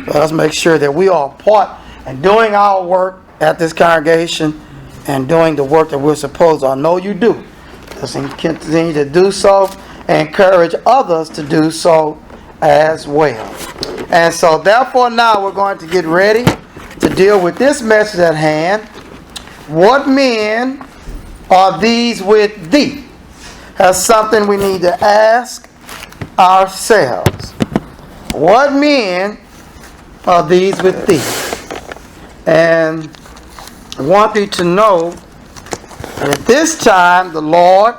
Let us make sure that we are part in doing our work at this congregation and doing the work that we're supposed to. I know you do. Let's continue to do so and encourage others to do so as well. And so therefore now we're going to get ready to deal with this message at hand. What men are these with thee? That's something we need to ask ourselves. What men are these with thee? And I want thee to know that at this time the Lord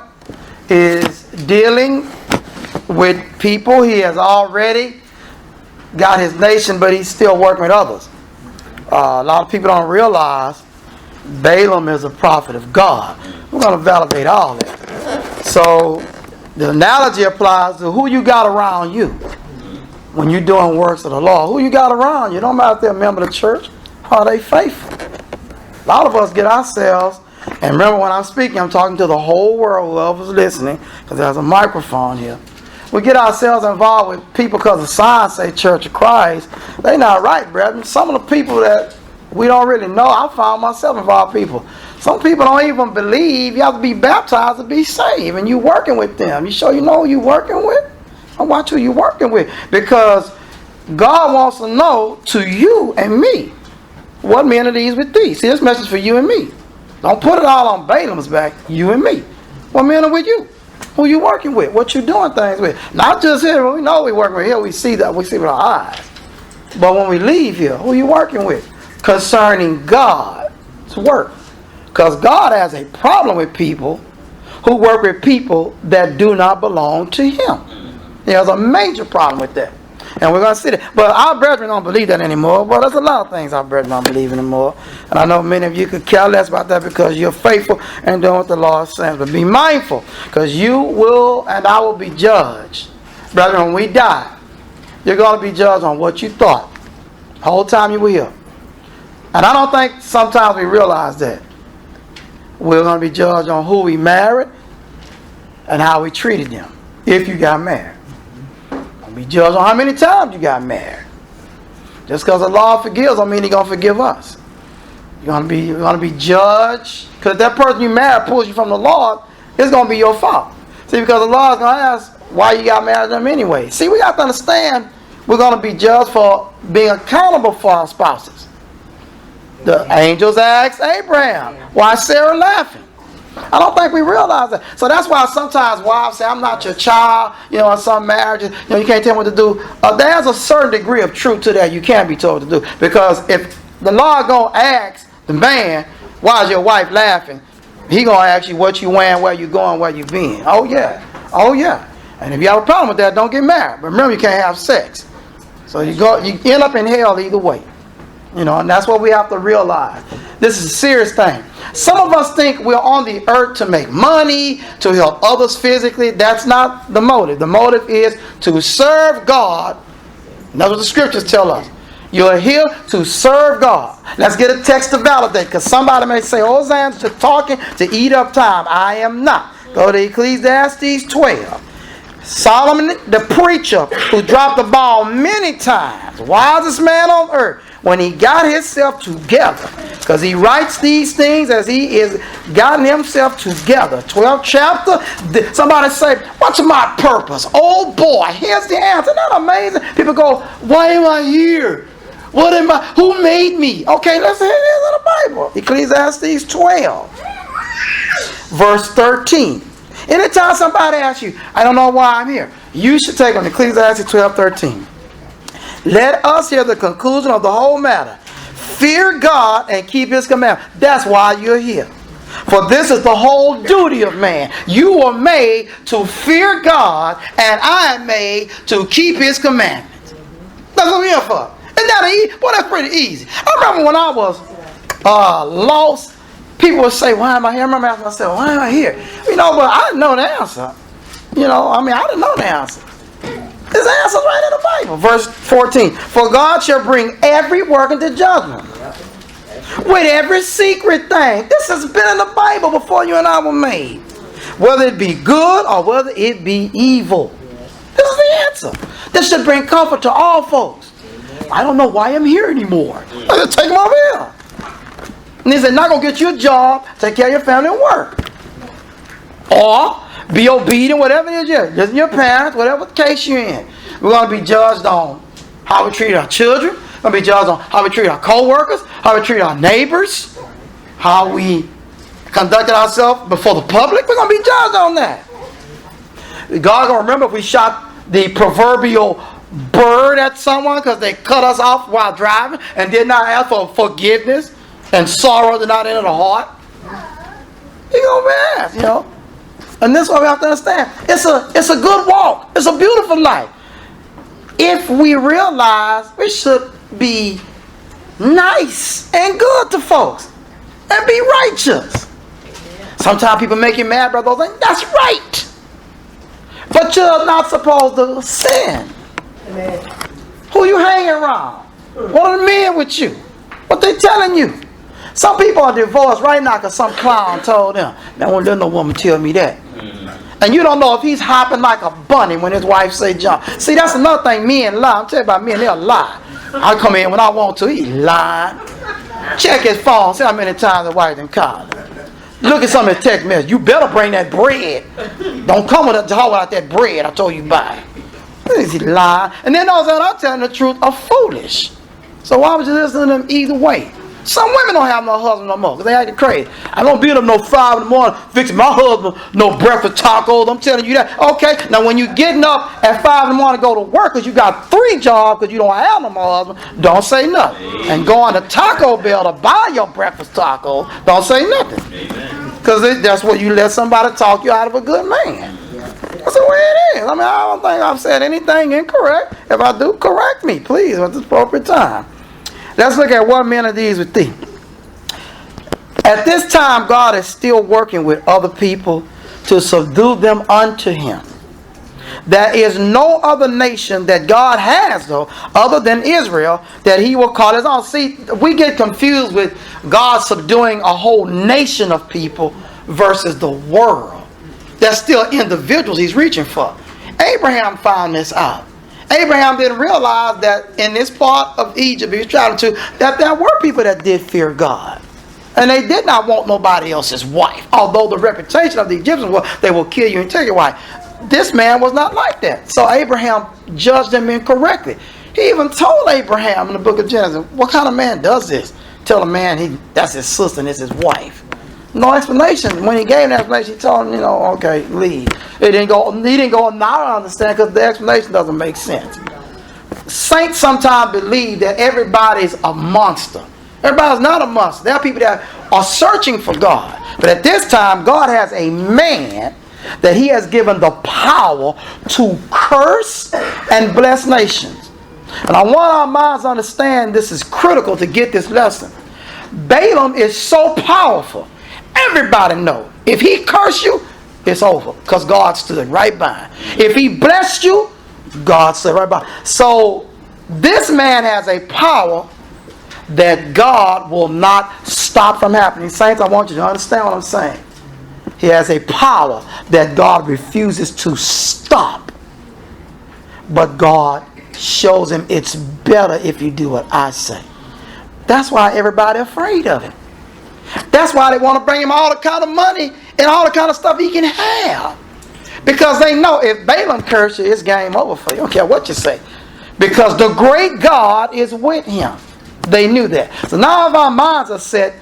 is dealing with people. He has already got his nation, but he's still working with others. A lot of people don't realize Balaam is a prophet of God. We're going to validate all that. So the analogy applies to who you got around you when you're doing works of the Lord. Who you got around you. Don't matter if they're a member of the church. Are they faithful? A lot of us get ourselves, and remember when I'm speaking, I'm talking to the whole world, whoever's listening, because there's a microphone here. We get ourselves involved with people because the signs say Church of Christ. They're not right, brethren. Some of the people that we don't really know, I found myself involved with people. Some people don't even believe you have to be baptized to be saved, and you working with them. You sure you know who you working with? I watch who you working with, because God wants to know to you and me, what men are these with thee? See, this message for you and me. Don't put it all on Balaam's back. You and me. What men are with you? Who you working with? What you doing things with? Not just here. We know we working with here. We see that. We see with our eyes. But when we leave here, who you working with? Concerning God's work. Because God has a problem with people who work with people that do not belong to Him. He has a major problem with that. And we're going to see that. But our brethren don't believe that anymore. But there's a lot of things our brethren don't believe anymore. And I know many of you could care less about that because you're faithful and doing what the Lord says. But be mindful, because you will and I will be judged. Brethren, when we die, you're going to be judged on what you thought the whole time you were here. And I don't think sometimes we realize that. We're going to be judged on who we married and how we treated them if you got married. Be judged on how many times you got married. Just because the Lord forgives don't mean He's gonna forgive us. You're gonna be judged, because that person you married pulls you from the Lord. It's gonna be your fault. See, because the Lord's gonna ask why you got married to them anyway. See, we got to understand we're gonna be judged for being accountable for our spouses. The angels asked Abraham, "Why is Sarah laughing?" I don't think we realize that. So that's why sometimes wives say, "I'm not your child," in some marriages, you can't tell them what to do. There's a certain degree of truth to that you can't be told to do. Because if the Lord gonna ask the man, "Why is your wife laughing?" He gonna ask you what you wearing, where you going, where you been. Oh yeah. And if you have a problem with that, don't get married. But remember, you can't have sex. So you end up in hell either way. And that's what we have to realize. This is a serious thing. Some of us think we're on the earth to make money, to help others physically. That's not the motive. The motive is to serve God. And that's what the scriptures tell us. You're here to serve God. Let's get a text to validate, because somebody may say, "Ozan's just talking to eat up time." I am not. Go to Ecclesiastes 12. Solomon, the preacher, who dropped the ball many times, wisest man on earth, when he got himself together, because he writes these things as he is gotten himself together. 12th chapter. Somebody say, "What's my purpose?" Oh boy, here's the answer. Isn't that amazing? People go, "Why am I here? What am I? Who made me?" Okay, let's hear this in the Bible. Ecclesiastes 12, verse 13. Anytime somebody asks you, "I don't know why I'm here," you should take on Ecclesiastes 12:13. Let us hear the conclusion of the whole matter. Fear God and keep His commandments. That's why you're here. For this is the whole duty of man. You were made to fear God, and I am made to keep His commandments. That's what we're here for. Isn't that easy? Boy, that's pretty easy. I remember when I was lost, people would say, "Why am I here?" I remember asking myself, "Why am I here?" But I didn't know the answer. I didn't know the answer. This answer's right in the Bible. Verse 14. For God shall bring every work into judgment, with every secret thing. This has been in the Bible before you and I were made. Whether it be good or whether it be evil. This is the answer. This should bring comfort to all folks. I don't know why I'm here anymore. I just take him over here. And he said, not going to get you a job, take care of your family and work. Or be obedient, whatever it is, listen to your parents, whatever case you're in. We're going to be judged on how we treat our children. We're going to be judged on how we treat our co-workers, how we treat our neighbors, how we conducted ourselves before the public. We're going to be judged on that. God's going to remember if we shot the proverbial bird at someone because they cut us off while driving and did not ask for forgiveness and sorrow did not enter the heart. He's going to be asked, you know. And this is what we have to understand. It's a good walk. It's a beautiful life. If we realize we should be nice and good to folks and be righteous. Sometimes people make you mad, brother. That's right. But you're not supposed to sin. Amen. Who you hanging around? What are the men with you? What they telling you? Some people are divorced right now because some clown told them. Man, I won't let no woman tell me that. And you don't know if he's hopping like a bunny when his wife say jump. See, that's another thing men lie. I'm telling you about men, they'll lie. I come in when I want to. He lying. Check his phone. See how many times the wife done called him. Look at some of his text messages. You better bring that bread. Don't come with without that bread I told you buy. He lying. And then those that are telling the truth are foolish. So why would you listen to them either way? Some women don't have no husband no more because they acting crazy. I don't be up no 5 in the morning fixing my husband no breakfast tacos. I'm telling you that. Okay, now when you getting up at 5 in the morning to go to work because you got 3 jobs because you don't have no more husband, don't say nothing. And go on to Taco Bell to buy your breakfast tacos, don't say nothing. Because that's what you let somebody talk you out of a good man. That's the way it is. I mean, I don't think I've said anything incorrect. If I do, correct me, please, at the appropriate time. Let's look at one man of these with thee. At this time, God is still working with other people to subdue them unto him. There is no other nation that God has, though, other than Israel, that he will call his own. See, we get confused with God subduing a whole nation of people versus the world. There's still individuals he's reaching for. Abraham found this out. Abraham didn't realize that in this part of Egypt he was traveling to, that there were people that did fear God. And they did not want nobody else's wife. Although the reputation of the Egyptians was, they will kill you and take your wife. This man was not like that. So Abraham judged him incorrectly. He even told Abraham in the book of Genesis, what kind of man does this? Tell a man that's his sister and it's his wife. No explanation. When he gave an explanation, he told him, okay, leave. He didn't go, now I understand because the explanation doesn't make sense. Saints sometimes believe that everybody's a monster. Everybody's not a monster. There are people that are searching for God. But at this time, God has a man that he has given the power to curse and bless nations. And I want our minds to understand this is critical to get this lesson. Balaam is so powerful. Everybody knows. If he curse you, it's over. Because God stood right by. If he blessed you, God stood right by. So this man has a power that God will not stop from happening. Saints, I want you to understand what I'm saying. He has a power that God refuses to stop. But God shows him it's better if you do what I say. That's why everybody afraid of him. That's why they want to bring him all the kind of money and all the kind of stuff he can have. Because they know if Balaam curses you, it's game over for you. I don't care what you say. Because the great God is with him. They knew that. So now if our minds are set,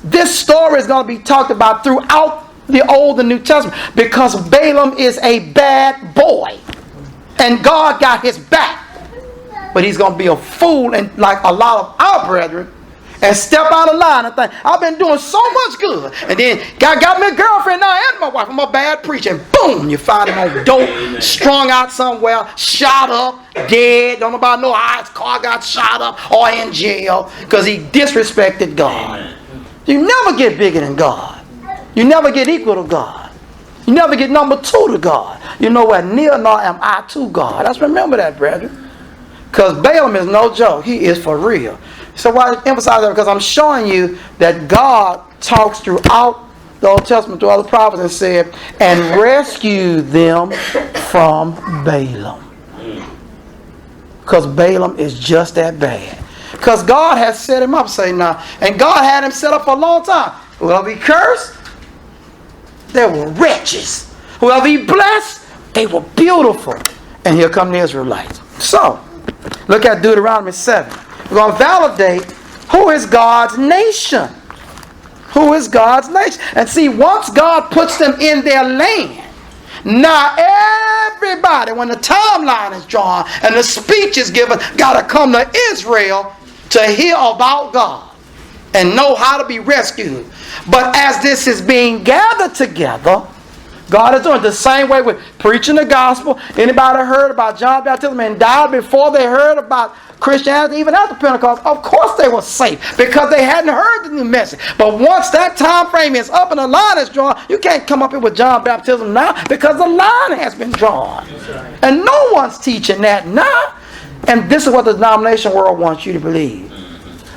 this story is going to be talked about throughout the Old and New Testament. Because Balaam is a bad boy. And God got his back. But he's going to be a fool and like a lot of our brethren. And step out of line and think, I've been doing so much good. And then God got me a girlfriend now and my wife. I'm a bad preacher. And boom, you find him on dope, strung out somewhere, shot up, dead. Don't nobody know how his car got shot up or in jail because he disrespected God. You never get bigger than God. You never get equal to God. You never get number 2 to God. You know where near nor am I to God. Let's remember that, brethren. Because Balaam is no joke. He is for real. So why I emphasize that? Because I'm showing you that God talks throughout the Old Testament to other prophets and said, and rescue them from Balaam. Because Balaam is just that bad. Because God has set him up, say now. And God had him set up for a long time. Whoever he cursed, they were wretches. Whoever he blessed, they were beautiful. And here come the Israelites. So, look at Deuteronomy 7. We're going to validate who is God's nation. Who is God's nation. And see, once God puts them in their land, now everybody, when the timeline is drawn and the speech is given, got to come to Israel to hear about God and know how to be rescued. But as this is being gathered together, God is doing it the same way with preaching the gospel. Anybody heard about John Baptism and died before they heard about Christianity, even after Pentecost? Of course they were safe because they hadn't heard the new message. But once that time frame is up and the line is drawn, you can't come up here with John Baptism now because the line has been drawn. And no one's teaching that now. And this is what the denomination world wants you to believe.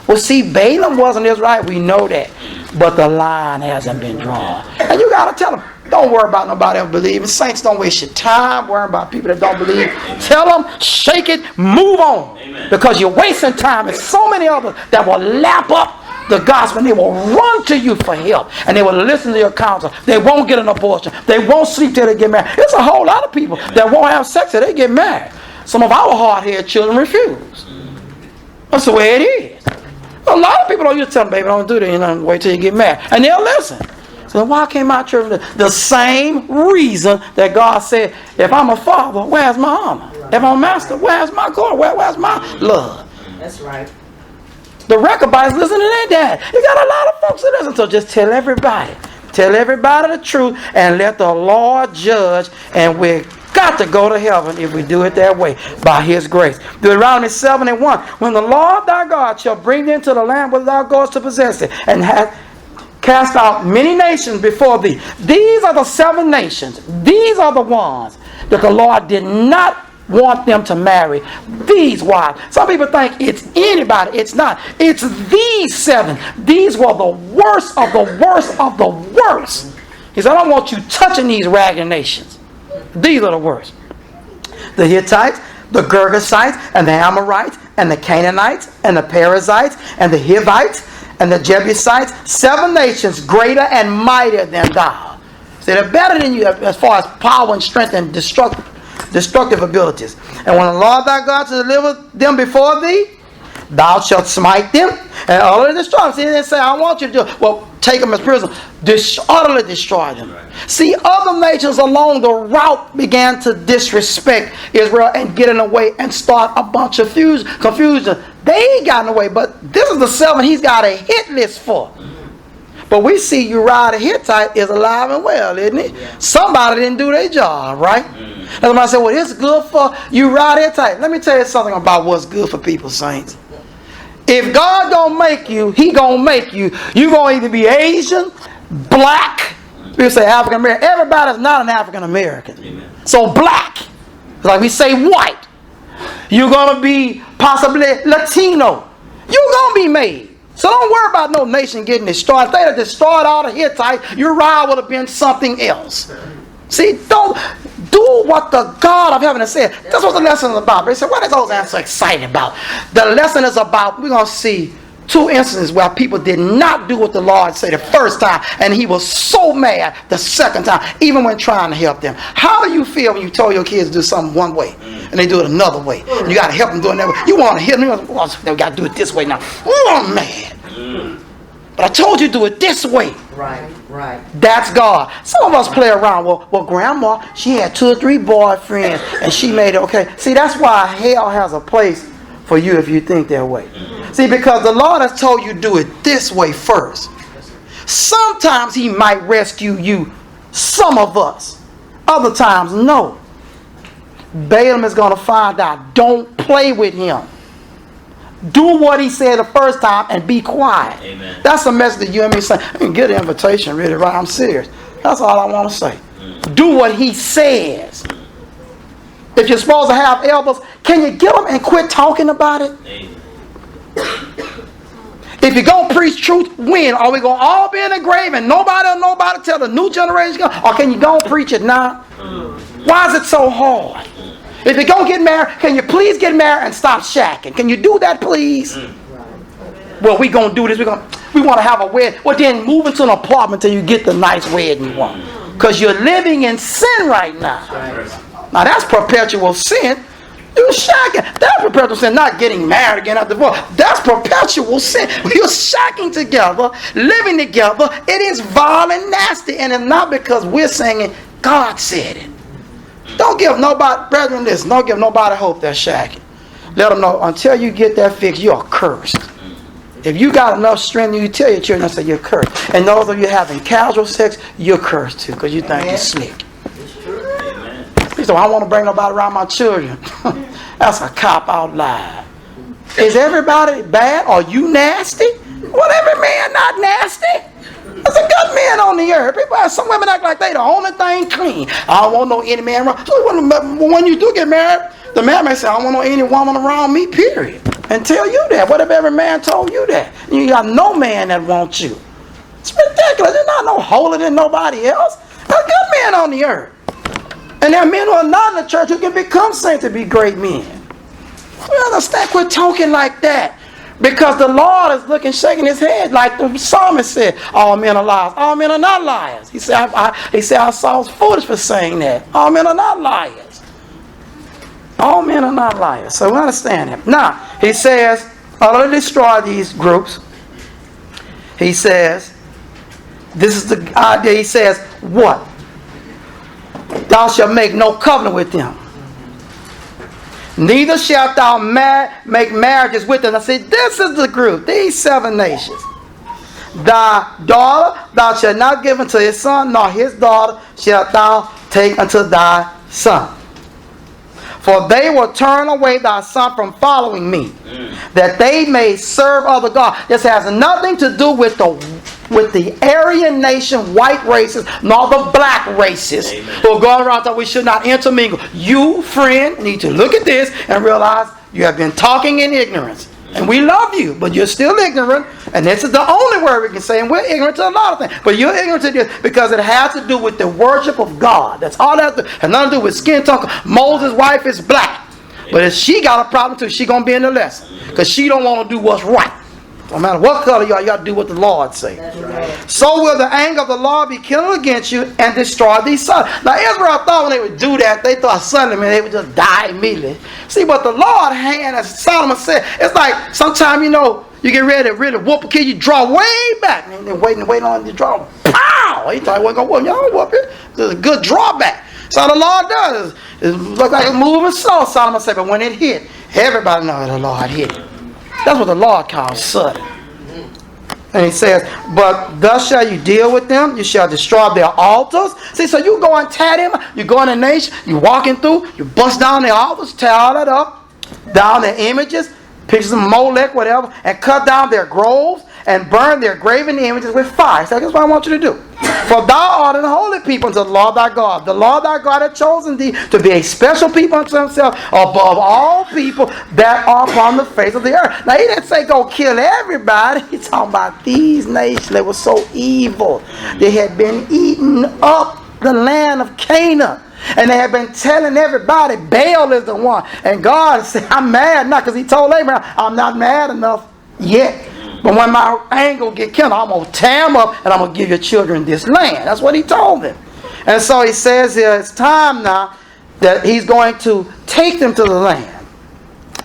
Well, see, Balaam wasn't Israelite. We know that. But the line hasn't been drawn. And you got to tell them, don't worry about nobody else believing. Saints, don't waste your time worrying about people that don't believe. Tell them, shake it, move on. Amen. Because you're wasting time. There's so many others that will lap up the gospel and they will run to you for help. And they will listen to your counsel. They won't get an abortion. They won't sleep till they get married. There's a whole lot of people that won't have sex till they get married. Some of our hard-headed children refuse. That's the way it is. A lot of people don't just tell them, baby, don't do that. You know, wait till you get married. And they'll listen. So why can't my children do the same reason that God said, if I'm a father, where's my honor? If I'm a master, where's my glory? Where's my love? That's right. The Rechabites listen to their dad. You got a lot of folks that listen. So just tell everybody. Tell everybody the truth and let the Lord judge. And we're got to go to heaven if we do it that way by His grace. Deuteronomy 7:1. When the Lord thy God shall bring thee into the land where thou goest to possess it, and hath cast out many nations before thee. These are the 7 nations. These are the ones that the Lord did not want them to marry. These wives. Some people think it's anybody. It's not. It's these 7. These were the worst of the worst of the worst. He said, I don't want you touching these ragged nations. These are the worst. The Hittites, the Girgashites, and the Amorites, and the Canaanites, and the Perizzites, and the Hivites, and the Jebusites, 7 nations greater and mightier than thou. So they're better than you as far as power and strength and destructive abilities. And when the Lord thy God shall deliver them before thee, thou shalt smite them and utterly destroy them. See, they didn't say, I want you to do it. Well, take them as prisoners. Utterly destroy them. See, other nations along the route began to disrespect Israel and get in the way and start a bunch of confusion. They ain't got in the way, but this is the 7 he's got a hit list for. But we see Uriah the Hittite is alive and well, isn't he? Yeah. Somebody didn't do their job, right? And somebody said, well, it's good for Uriah the Hittite. Let me tell you something about what's good for people, saints. If God gonna make you, He gonna make you. You gonna either be Asian, black, we say African American. Everybody's not an African American. So black, like we say white. You're gonna be possibly Latino. You're gonna be made. So don't worry about no nation getting destroyed. If they had destroyed all the Hittites, Uriah would have been something else. See, don't do what the God of heaven has said. That's what the lesson is about. They said, what is Ozan so excited about? The lesson is about, we're going to see 2 instances where people did not do what the Lord said the first time, and He was so mad the second time, even when trying to help them. How do you feel when you told your kids to do something one way, and they do it another way? And you got to help them do it that way. You want to hit them, they got to do it this way now. Oh, I'm mad. But I told you to do it this way. Right. That's God. Some of us play around. Well, grandma, she had 2 or 3 boyfriends, and she made it okay. See, that's why hell has a place for you if you think that way. See, because the Lord has told you to do it this way first. Sometimes He might rescue you, some of us. Other times, no. Balaam is going to find out. Don't play with him. Do what he said the first time and be quiet. Amen. That's the message that you and me say. I mean, get an invitation, really, right? I'm serious. That's all I want to say. Do what he says. If you're supposed to have elders, can you get them and quit talking about it? Amen. If you're going to preach truth, when? Are we going to all be in the grave and nobody will know about it till the new generation comes? Or can you go and preach it now? Why is it so hard? If you're going to get married, can you please get married and stop shacking? Can you do that, please? Well, we going to do this. We want to have a wedding. Well, then move into an apartment till you get the nice wedding you want. Because you're living in sin right now. Now, that's perpetual sin. You're shacking. That's perpetual sin. Not getting married again after divorce. That's perpetual sin. You're shacking together, living together. It is vile and nasty. And it's not because we're saying it. God said it. Don't give nobody, brethren, listen, don't give nobody hope they're shacking. Let them know, until you get that fixed, you're cursed. If you got enough strength, you tell your children, say you're cursed. And those of you having casual sex, you're cursed too, because you think you're slick. He said, I don't want to bring nobody around my children. That's a cop-out lie. Is everybody bad? Are you nasty? Well, every man not nasty. There's a good man on the earth. People have some women act like they the only thing clean. I don't want no any man around. So when you do get married, the man may say, I don't want no any woman around me, period. And tell you that. What if every man told you that? You got no man that wants you. It's ridiculous. There's not no holier than nobody else. There's a good man on the earth. And there are men who are not in the church who can become saints to be great men. We understand. Quit talking like that. Because the Lord is looking, shaking his head, like the psalmist said, all men are liars. All men are not liars. He said, I saw foolish for saying that. All men are not liars. All men are not liars. So we understand him. Now, he says, utterly destroy these groups. He says, this is the idea. He says, what? Thou shalt make no covenant with them. Neither shalt thou make marriages with them. I say, this is the group, these 7 nations. Thy daughter thou shalt not give unto his son, nor his daughter shalt thou take unto thy son. For they will turn away thy son from following me, that they may serve other gods. This has nothing to do with the Aryan nation, white races, nor the black races who are going around saying we should not intermingle. You, friend, need to look at this and realize you have been talking in ignorance. And we love you, but you're still ignorant. And this is the only word we can say. And we're ignorant to a lot of things. But you're ignorant to this because it has to do with the worship of God. That's all that has nothing to do with skin tone. Moses' wife is black. But if she got a problem too, she going to be in the lesson. Because she don't want to do what's right. No matter what color you are, you got to do what the Lord says. Right. So will the anger of the Lord be kindled against you and destroy these sons. Now Israel thought when they would do that, they thought suddenly they would just die immediately. See, but the Lord's hand, as Solomon said, it's like sometimes, you get ready to really whoop a kid, you draw way back. And then waiting on you to draw. Pow! He thought he wasn't going to whoop you. Don't whoop it. There's a good drawback. So the Lord does. It looks like it's moving slow, Solomon said, but when it hit, everybody knows the Lord hit it. That's what the Lord calls sudden. And he says, but thus shall you deal with them. You shall destroy their altars. See, so you go and tear them. You go in the nation. You walking through. You bust down their altars. Tear all that up. Down their images. Pictures of Molech, whatever. And cut down their groves. And burn their graven images with fire. So that's what I want you to do. For thou art an holy people unto the Lord thy God. The Lord thy God hath chosen thee to be a special people unto himself above all people that are upon the face of the earth. Now he didn't say go kill everybody. He's talking about these nations. They were so evil. They had been eating up the land of Canaan. And they had been telling everybody Baal is the one. And God said, I'm mad now, because he told Abraham, I'm not mad enough yet. But when my anger get killed, I'm going to tear them up and I'm going to give your children this land. That's what he told them. And so he says here, it's time now that he's going to take them to the land.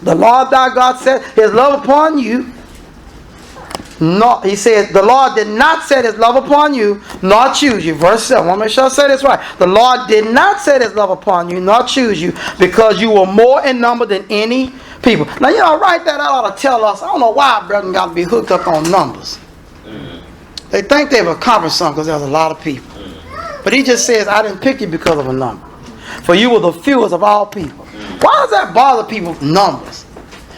The Lord thy God said his love upon you. No, he said, the Lord did not set his love upon you, nor choose you. Verse 7. I want to make sure I say this right. The Lord did not set his love upon you, nor choose you, because you were more in number than any people. Now, write that out ought to tell us. I don't know why brethren got to be hooked up on numbers. They think they've accomplished something because there's a lot of people. But he just says, I didn't pick you because of a number. For you were the fewest of all people. Why does that bother people with numbers?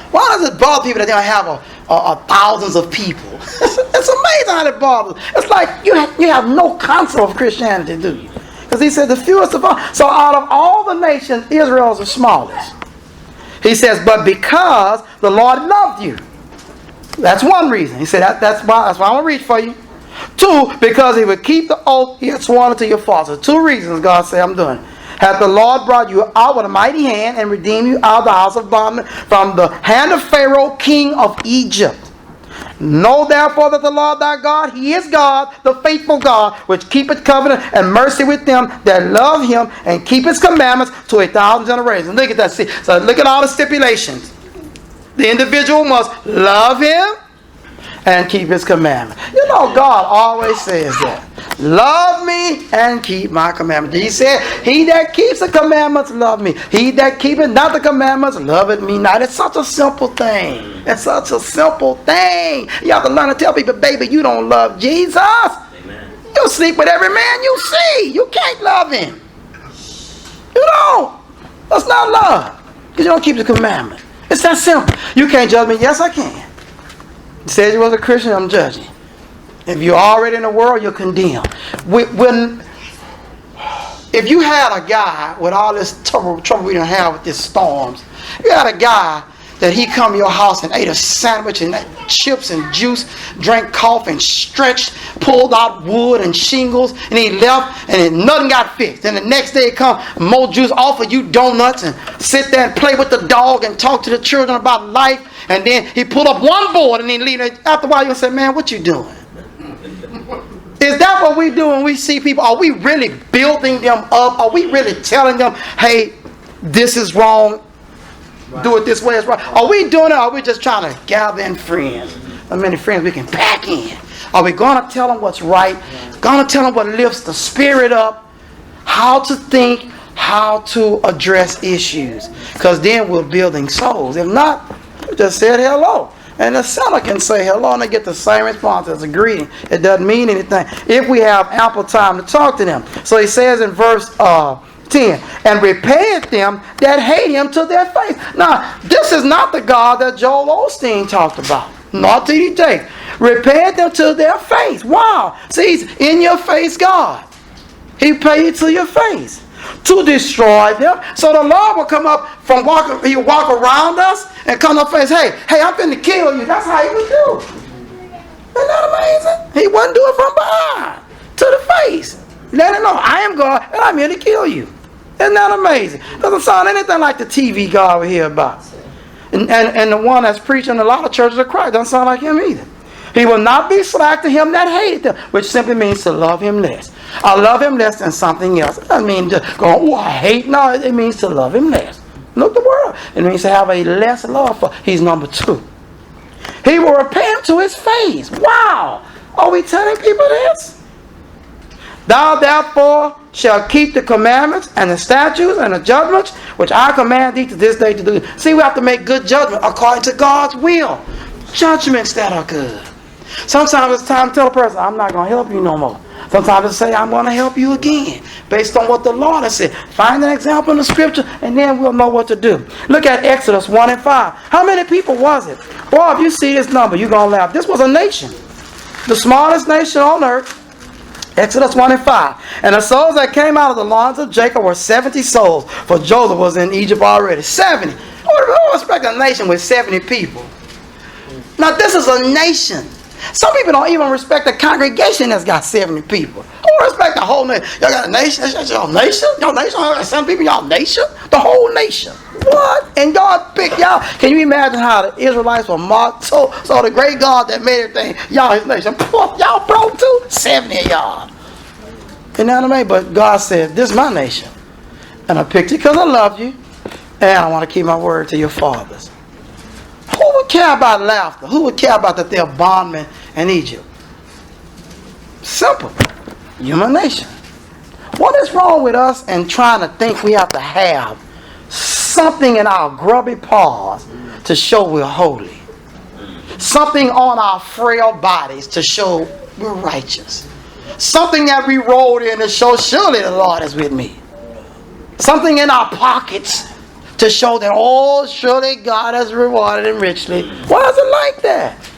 Why does it bother people that they don't have thousands of people? It's amazing how it bothers. It's like you have no concept of Christianity, do you? Because he said the fewest of all. So out of all the nations, Israel is the smallest. He says, but because the Lord loved you. That's one reason. He said, that's why I'm going to read for you. 2, because he would keep the oath he had sworn unto your fathers. 2 reasons God said, I'm doing it. hath the Lord brought you out with a mighty hand and redeemed you out of the house of bondage from the hand of Pharaoh, king of Egypt. Know therefore that the Lord thy God, He is God, the faithful God, which keepeth covenant and mercy with them that love Him and keep His commandments to 1,000 generations. Look at that. See, so look at all the stipulations. The individual must love Him and keep His commandments. You know, God always says that. Love me and keep my commandments. He said, he that keeps the commandments, love me. He that keepeth not the commandments, loveth me not. It's such a simple thing. It's such a simple thing. You have to learn to tell people, baby, you don't love Jesus. Amen. You sleep with every man you see. You can't love him. You don't. That's not love. Because you don't keep the commandment. It's that simple. You can't judge me. Yes, I can. He said you was a Christian, I'm judging. If you're already in the world, you're condemned. If you had a guy with all this trouble we don't have with these storms, you had a guy that he come to your house and ate a sandwich and chips and juice, drank coffee and stretched, pulled out wood and shingles, and he left and nothing got fixed. And the next day he come, more juice, offer you donuts and sit there and play with the dog and talk to the children about life. And then he pull up one board and then leave it. After a while you'll say, man, what you doing? Is that what we do when we see people? Are we really building them up? Are we really telling them, hey, this is wrong, right, do it this way is right? Are we doing it, or are we just trying to gather in friends? How many friends we can pack in? Are we going to tell them what's right? Going to tell them what lifts the spirit up? How to think, how to address issues? Because then we're building souls. If not, we just said hello. And the sinner can say hello and they get the same response as a greeting. It doesn't mean anything if we have ample time to talk to them. So he says in verse 10, and repayeth them that hate him to their face. Now, this is not the God that Joel Osteen talked about. Not T.D. Jakes. Repayeth them to their face. Wow. See, he's in your face God. He paid to your face to destroy them. So the Lord will come up from walking, he'll walk around us and come up and say, hey, I'm finna kill you. That's how he would do. Isn't that amazing? He wouldn't do it from behind, to the face. Let him know, I am God and I'm here to kill you. Isn't that amazing? Doesn't sound anything like the TV God we hear about. And the one that's preaching in a lot of churches of Christ doesn't sound like him either. He will not be slack to him that hated them, which simply means to love him less. I love him less than something else. It doesn't mean just go, oh, I hate. No, it means to love him less. Look the word. It means to have a less love for. He's number 2. He will repay him to his face. Wow. Are we telling people this? Thou therefore shalt keep the commandments and the statutes and the judgments which I command thee to this day to do. See, we have to make good judgment according to God's will. Judgments that are good. Sometimes it's time to tell a person, I'm not going to help you no more. Sometimes it's say, I'm going to help you again. Based on what the Lord has said. Find an example in the scripture and then we'll know what to do. Look at Exodus 1 and 5. How many people was it? Boy, if you see this number, you're going to laugh. This was a nation. The smallest nation on earth. Exodus 1 and 5. And the souls that came out of the loins of Jacob were 70 souls. For Joseph was in Egypt already. 70. Who expect a nation with 70 people? Now this is a nation. Some people don't even respect the congregation that's got 70 people. Who respect the whole nation? Y'all got a nation? That's y'all nation? Y'all nation? Y'all got 70 people? Y'all nation? The whole nation. What? And God picked y'all. Can you imagine how the Israelites were marked? So the great God that made everything, y'all his nation. Y'all broke too? 70 of y'all. You know what I mean? But God said, this is my nation. And I picked you because I love you. And I want to keep my word to your fathers. Who would care about laughter? Who would care about that they're bondmen in Egypt? Simple. Human nation. What is wrong with us and trying to think we have to have something in our grubby paws to show we're holy? Something on our frail bodies to show we're righteous. Something that we rolled in to show surely the Lord is with me. Something in our pockets to show that, oh, surely God has rewarded him richly. Why is it like that?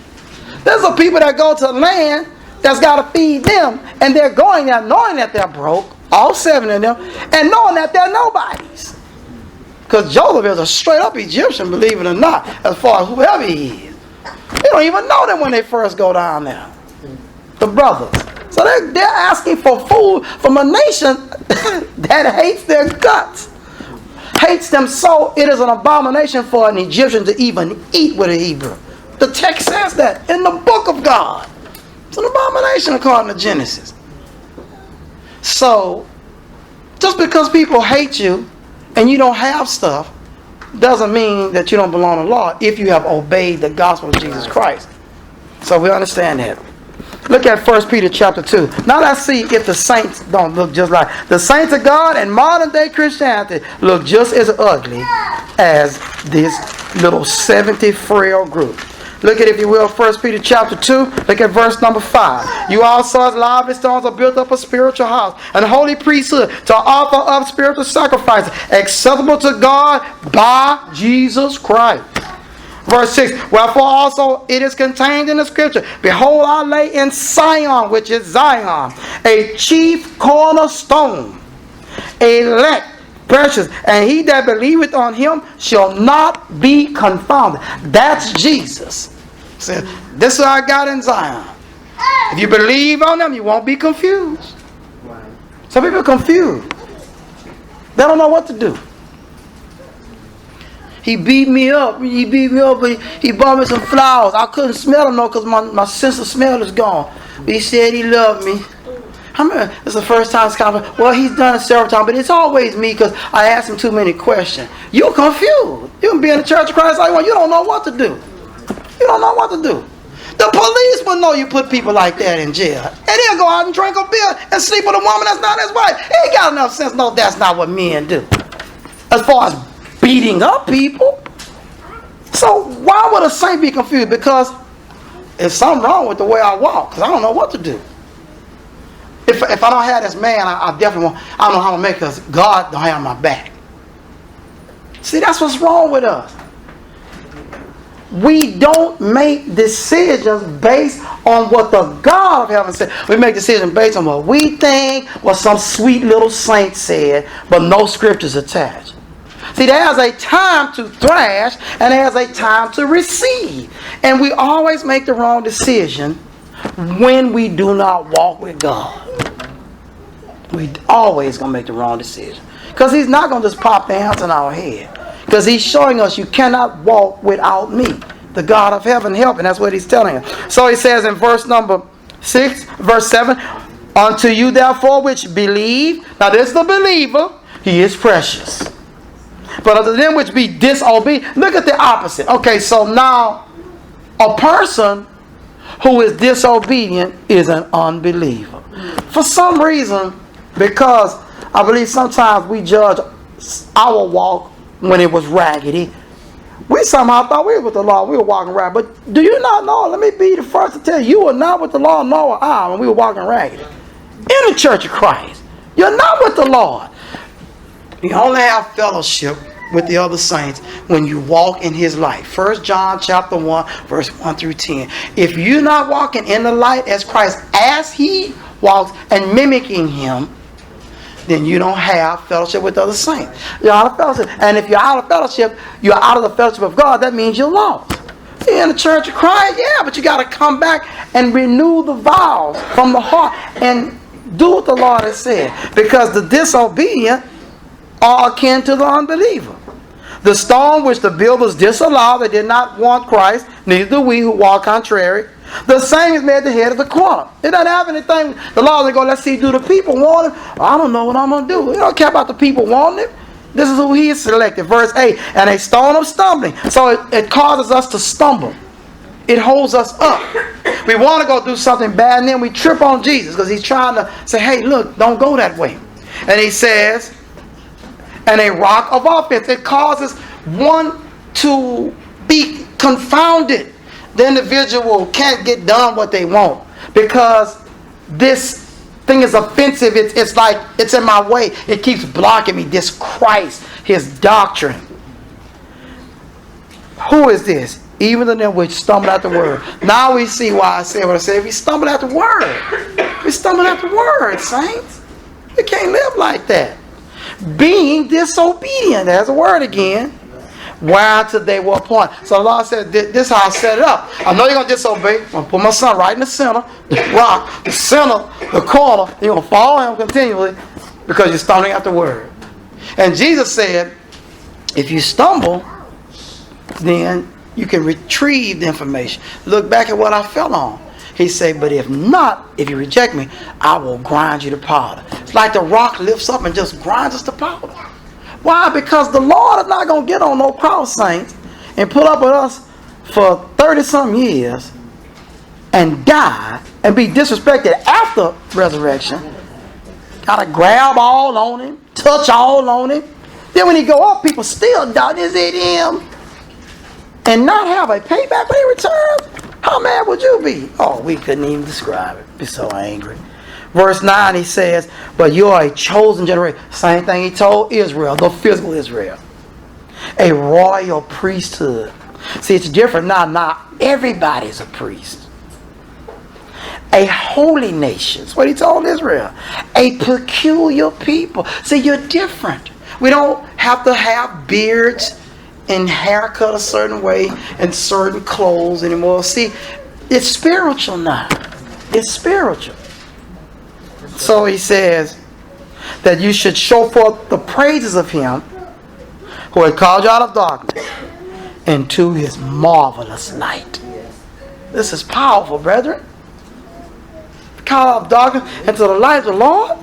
There's some people that go to land that's got to feed them, and they're going there knowing that they're broke, all 7 of them, and knowing that they're nobodies. Because Joseph is a straight-up Egyptian, believe it or not, as far as whoever he is. They don't even know them when they first go down there. The brothers. So they're asking for food from a nation that hates their guts. Hates them so it is an abomination for an Egyptian to even eat with a Hebrew. The text says that in the book of God. It's an abomination according to Genesis. So, just because people hate you and you don't have stuff doesn't mean that you don't belong to law if you have obeyed the gospel of Jesus Christ. So we understand that. Look at 1 Peter chapter 2. Now let's see if the saints don't look just like. The saints of God and modern day Christianity look just as ugly as this little 70 frail group. Look at, if you will, 1 Peter chapter 2. Look at verse number 5. You also as lively stones are built up a spiritual house, and holy priesthood, to offer up spiritual sacrifices acceptable to God by Jesus Christ. Verse 6. Wherefore also it is contained in the scripture, behold, I lay in Sion, which is Zion, a chief cornerstone, elect, precious, and he that believeth on him shall not be confounded. That's Jesus. So, this is what I got in Zion. If you believe on him, you won't be confused. Some people are confused. They don't know what to do. He beat me up, but he bought me some flowers. I couldn't smell them because my sense of smell is gone. But he said he loved me. I remember it's the first time it's kind of, well, he's done it several times, but it's always me because I ask him too many questions. You're confused. You can be in the Church of Christ like, well, you don't know what to do. You don't know what to do. The police will know you put people like that in jail. And he'll go out and drink a beer and sleep with a woman that's not his wife. He ain't got enough sense. No, that's not what men do. As far as beating up people. So why would a saint be confused? Because there's something wrong with the way I walk. Because I don't know what to do. If I don't have this man, I definitely won't. I don't know how to make it because God don't have my back. See, that's what's wrong with us. We don't make decisions based on what the God of heaven said. We make decisions based on what we think, what some sweet little saint said, but no scriptures attached. See, there's a time to thrash and there's a time to receive. And we always make the wrong decision when we do not walk with God. We always going to make the wrong decision. Because he's not going to just pop the answer in our head. Because he's showing us you cannot walk without me. The God of heaven helping. That's what he's telling us. So he says in verse number 6, verse 7, unto you therefore which believe. Now this is the believer. He is precious. But unto them which be disobedient. Look at the opposite. Okay, so now a person who is disobedient is an unbeliever. For some reason, because I believe sometimes we judge our walk when it was raggedy. We somehow thought we were with the law. We were walking raggedy. But do you not know? Let me be the first to tell you, you were not with the law, nor were I, when we were walking raggedy. In the Church of Christ. You're not with the Lord. You only have fellowship with the other saints when you walk in his light. 1 John chapter 1, verse 1 through 10. If you're not walking in the light as Christ, as he walks and mimicking him, then you don't have fellowship with other saints. You're out of fellowship. And if you're out of fellowship, you're out of the fellowship of God, that means you're lost. See, in the Church of Christ, yeah, but you got to come back and renew the vows from the heart and do what the Lord has said. Because the disobedient are akin to the unbeliever. The stone which the builders disallowed, they did not want Christ, neither do we who walk contrary. The same is made the head of the corner. It doesn't have anything. The law they go, let's see, do the people want him? I don't know what I'm going to do. We don't care about the people wanting him. This is who he is selected. Verse 8, and a stone of stumbling. So it causes us to stumble. It holds us up. We want to go do something bad and then we trip on Jesus because he's trying to say, hey, look, don't go that way. And he says, and a rock of offense. It causes one to be confounded. The individual can't get done what they want because this thing is offensive. It's like it's in my way. It keeps blocking me. This Christ, his doctrine. Who is this? Even the them which stumble at the word. Now we see why I said what I said. We stumble at the word. We stumble at the word, saints. We can't live like that. Being disobedient, there's a word again. Why until they were appointed. So the Lord said, this is how I set it up. I know you're going to disobey. I'm going to put my son right in the center, the rock, the center, the corner. You're going to follow him continually because you're stumbling at the word. And Jesus said, if you stumble, then you can retrieve the information. Look back at what I fell on. He said, but if not, if you reject me, I will grind you to powder. It's like the rock lifts up and just grinds us to powder. Why? Because the Lord is not going to get on no cross, saints, and put up with us for 30-some years and die and be disrespected after resurrection. Got to grab all on him, touch all on him. Then when he go up, people still doubt, is it him? And not have a payback when he returns? How mad would you be? Oh, we couldn't even describe it. Be so angry. Verse 9, he says, but you are a chosen generation. Same thing he told Israel, the physical Israel. A royal priesthood. See, it's different now. Now everybody's a priest. A holy nation. That's what he told Israel. A peculiar people. See, you're different. We don't have to have beards and haircut a certain way and certain clothes anymore. See, it's spiritual now. It's spiritual. So he says that you should show forth the praises of him who had called you out of darkness into his marvelous light. This is powerful, brethren. Called out of darkness into the light of the Lord.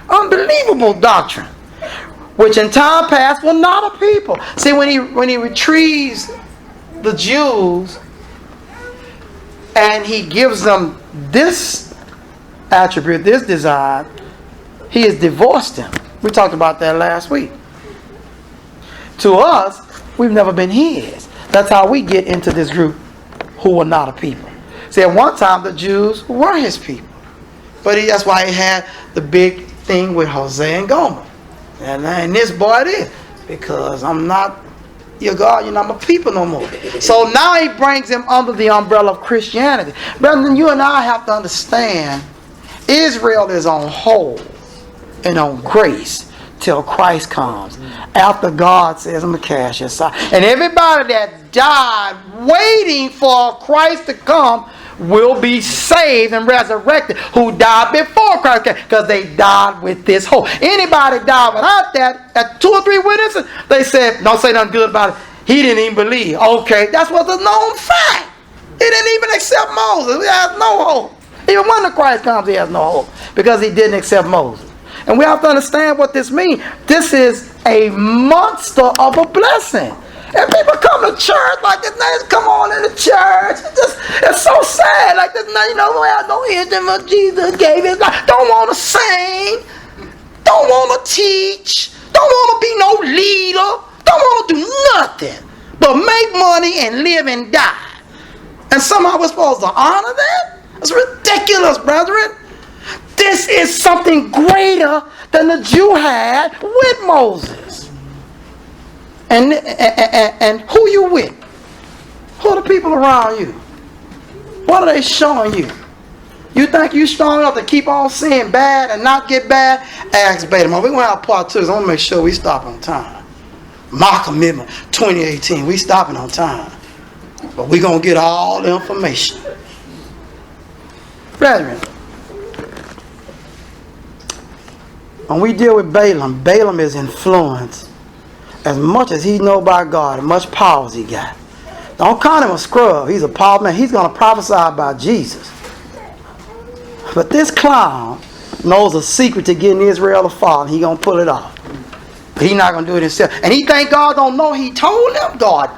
Unbelievable doctrine. Which in time past were not a people. See, when he retrieves the Jews and he gives them this attribute, this design, he has divorced them. We talked about that last week. To us, we've never been his. That's how we get into this group who were not a people. See, at one time the Jews were his people. But that's why he had the big thing with Hosea and Gomer. And this boy it is. Because I'm not your God, you're not my people no more. So now he brings them under the umbrella of Christianity. Brethren, you and I have to understand Israel is on hold and on grace till Christ comes. After God says, I'm going to cast you aside. And everybody that died waiting for Christ to come will be saved and resurrected who died before Christ came, because they died with this hope. Anybody died without that, at 2 or 3 witnesses, they said, don't say nothing good about it. He didn't even believe. Okay, that's what's a known fact. He didn't even accept Moses. He has no hope. Even when the Christ comes, he has no hope because he didn't accept Moses. And we have to understand what this means. This is a monster of a blessing. And people come to church like this, now come on in the church. It's so sad. Like this, now, we have no intimate. Jesus gave his life. Don't want to sing. Don't want to teach. Don't want to be no leader. Don't want to do nothing but make money and live and die. And somehow we're supposed to honor that? It's ridiculous, brethren. This is something greater than the Jew had with Moses. And who you with? Who are the people around you? What are they showing you? You think you strong enough to keep on saying bad and not get bad? Ask Beta. We're going to have part 2. So I want to make sure we stop on time. My commitment, 2018. We stopping on time. But we're going to get all the information. Brethren, when we deal with Balaam, Balaam is influenced as much as he know about God, and much power as he got. Don't call him a scrub. He's a power man. He's going to prophesy about Jesus. But this clown knows a secret to getting Israel to fall, and he's going to pull it off. But he's not going to do it himself. And he think God don't know he told him. God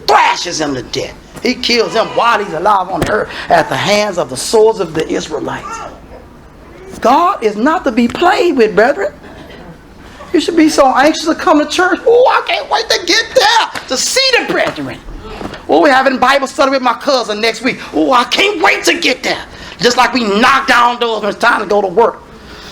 thrashes him to death. He kills him while he's alive on the earth at the hands of the swords of the Israelites. God is not to be played with, brethren. You should be so anxious to come to church. Oh, I can't wait to get there to see the brethren. Oh, we're having Bible study with my cousin next week. Oh, I can't wait to get there. Just like we knock down doors when it's time to go to work.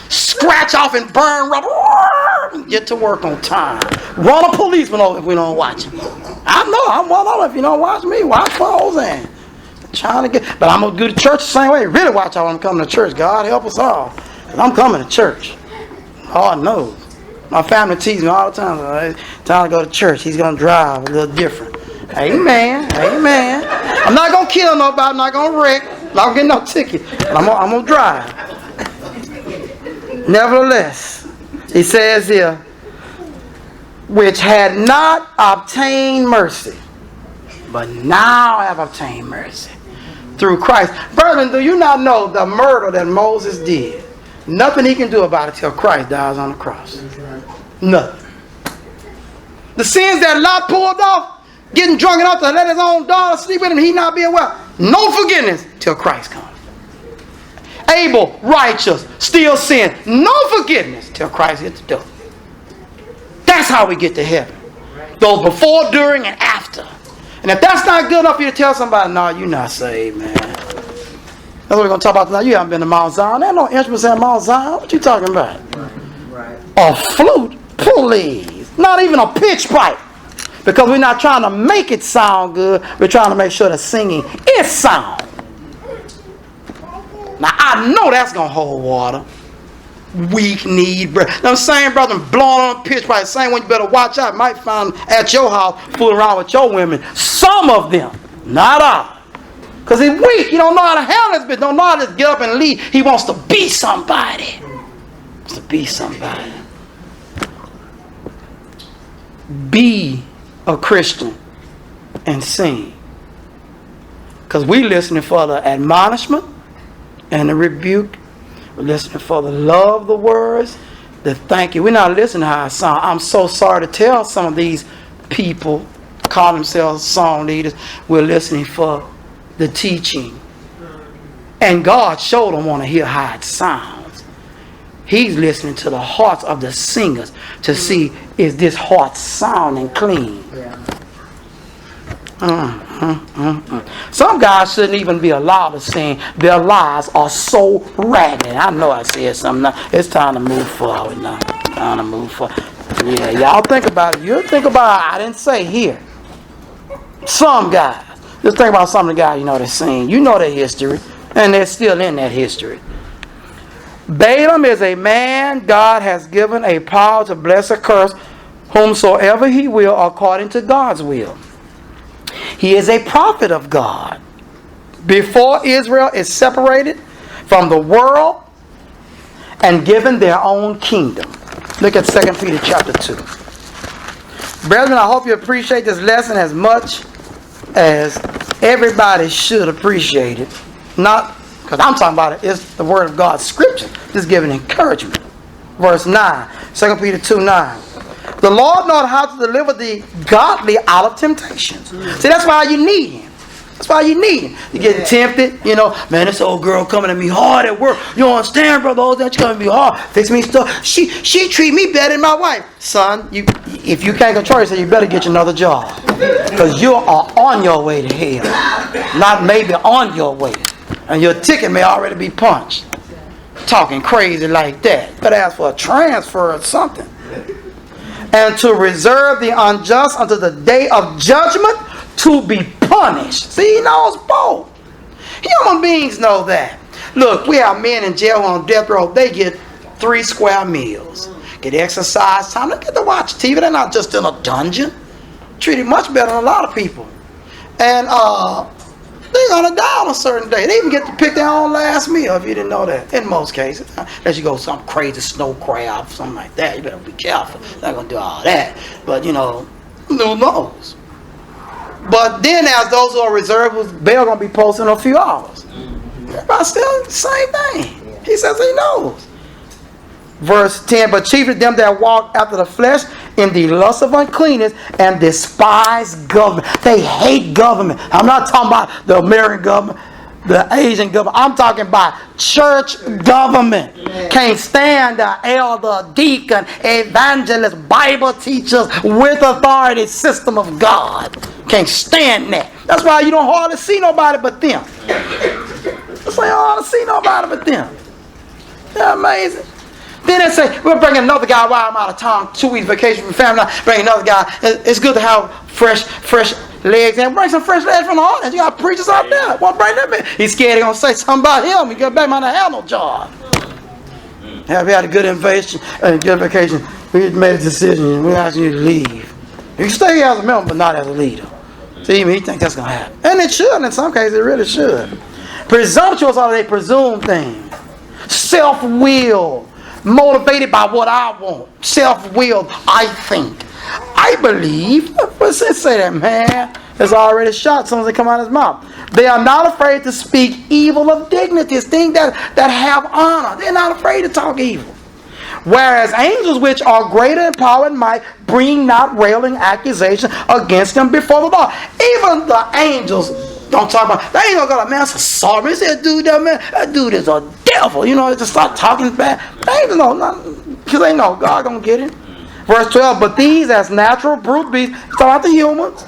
Scratch off and burn rubber. Get to work on time. Run a policeman over if we don't watch him. I know, I'm one of them. If you don't watch me, watch for Ozan. Trying to get, but I'm going to go to church the same way. Really watch out when I'm coming to church. God help us all. Because I'm coming to church. God knows. My family teases me all the time. Time to go to church. He's going to drive a little different. Amen. Amen. I'm not going to kill nobody. I'm not going to wreck. I'm not going to get no ticket. I'm going to drive. Nevertheless, he says here, which had not obtained mercy, but now have obtained mercy through Christ. Brethren, do you not know the murder that Moses did? Nothing he can do about it till Christ dies on the cross. Nothing. The sins that Lot pulled off, getting drunk enough to let his own daughter sleep with him, he not being well. No forgiveness till Christ comes. Abel, righteous, still sin. No forgiveness till Christ gets the door. That's how we get to heaven. Those before, during, and after. And if that's not good enough for you to tell somebody, no, you're not saved, man. That's what we're going to talk about tonight. You haven't been to Mount Zion. There ain't no instruments at Mount Zion. What you talking about? Right. A flute? Please. Not even a pitch pipe. Because we're not trying to make it sound good. We're trying to make sure the singing is sound. Now, I know that's going to hold water. Weak need, brother. Them same brother blowing on a pitch pipe. Same one you better watch out. Might find at your house fooling around with your women. Some of them. Not all. Because he's weak. He don't know how to handle this bitch. Don't know how to just get up and leave. He wants to be somebody. He wants to be somebody. Be a Christian and sing. Because we listening for the admonishment and the rebuke. We're listening for the love of the words, the thank you. We're not listening to how I sound. I'm so sorry to tell some of these people call themselves song leaders. We're listening for the teaching. And God showed them want to hear how it sounds. He's listening to the hearts of the singers to see, is this heart sounding clean? Some guys shouldn't even be allowed to sing. Their lives are so ragged. I know I said something now. It's time to move forward now. Time to move forward. Yeah, y'all think about it. You think about it. I didn't say here. Some guys. Just think about some of the guys you know that sing. You know their history. And they're still in that history. Balaam is a man God has given a power to bless or curse whomsoever he will according to God's will. He is a prophet of God. Before Israel is separated from the world and given their own kingdom. Look at 2 Peter chapter 2. Brethren, I hope you appreciate this lesson as much as everybody should appreciate it. Not because I'm talking about it. It's the word of God, scripture. Just giving encouragement. Verse 9. 2 Peter 2:9. The Lord knows how to deliver the godly out of temptations. See, that's why you need Him. That's why you need Him. You get tempted, you know, man, this old girl coming at me hard at work. You don't understand, brother, all that, she's coming to me hard. Fix me stuff. She treat me better than my wife. Son, if you can't control yourself, you better get you another job. Because you are on your way to hell. Not maybe on your way. And your ticket may already be punched. Talking crazy like that. Better ask for a transfer or something. And to reserve the unjust unto the day of judgment to be punished. See, he knows both. Human beings know that. Look, we have men in jail on death row. They get 3 square meals. Get exercise time. They get to watch TV. They're not just in a dungeon. Treated much better than a lot of people. And they're going to die on a certain day. They even get to pick their own last meal, if you didn't know that. In most cases. Unless you go some crazy snow crab, something like that. You better be careful. They're not going to do all that. But, you know, who knows? But then as those who are reserved, whose bail going to be posted in a few hours. Everybody still the same thing. He says he knows. Verse 10, but chiefly them that walk after the flesh in the lust of uncleanness and despise government. They hate government. I'm not talking about the American government, the Asian government. I'm talking about church government. Can't stand the elder, deacon, evangelist, Bible teachers with authority system of God. Can't stand that. That's why you don't hardly see nobody but them. That's why you don't hardly see nobody but them. They're amazing. Then they say, we'll bring another guy while I'm out of town, 2 weeks vacation from family. Bring another guy. It's good to have fresh legs. And bring some fresh legs from the audience. You got preachers out there. Won't bring them in. He's scared they're going to say something about him. He got back on the have no job. Have you had a good vacation? We made a decision. We're asking you to leave. You can stay here as a member, but not as a leader. See, he thinks that's going to happen. And it should. In some cases, it really should. Presumptuous are they presume things. Self-will. Motivated by what I want. Self-will, I think. I believe. What's it say that, man? It's already shot as soon as they come out of his mouth. They are not afraid to speak evil of dignities, things that have honor. They're not afraid to talk evil. Whereas angels, which are greater in power and might, bring not railing accusation against them before the Lord. Even the angels don't talk about. They ain't gonna go like, man, that's a sorry. That dude, that dude is a devil. You know, just start talking bad. They ain't know, because they know God gonna get it. Verse 12. But these, as natural brute beasts, it's about the humans,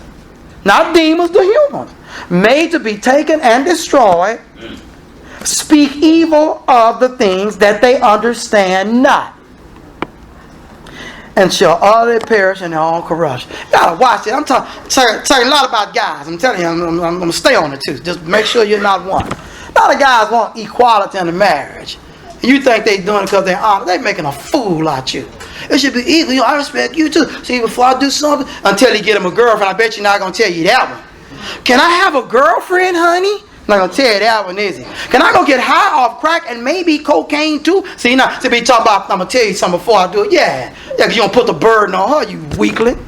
not demons, the humans, made to be taken and destroyed, speak evil of the things that they understand not, and shall utterly perish in their own corruption. You gotta watch it. I'm talking a lot about guys. I'm telling you, I'm going to stay on it too. Just make sure you're not one. A lot of guys want equality in the marriage. You think they're doing it because they're honest. They're making a fool out you. It should be equal. You know, I respect you too. See, before I do something, until you get him a girlfriend, I bet you're not going to tell you that one. Can I have a girlfriend, honey? I'm not going to tell you that one, is he? Can I go get high off crack and maybe cocaine too? See, now, to be talking about, I'm going to tell you something before I do it. Yeah, because you don't put the burden on her, you weakling.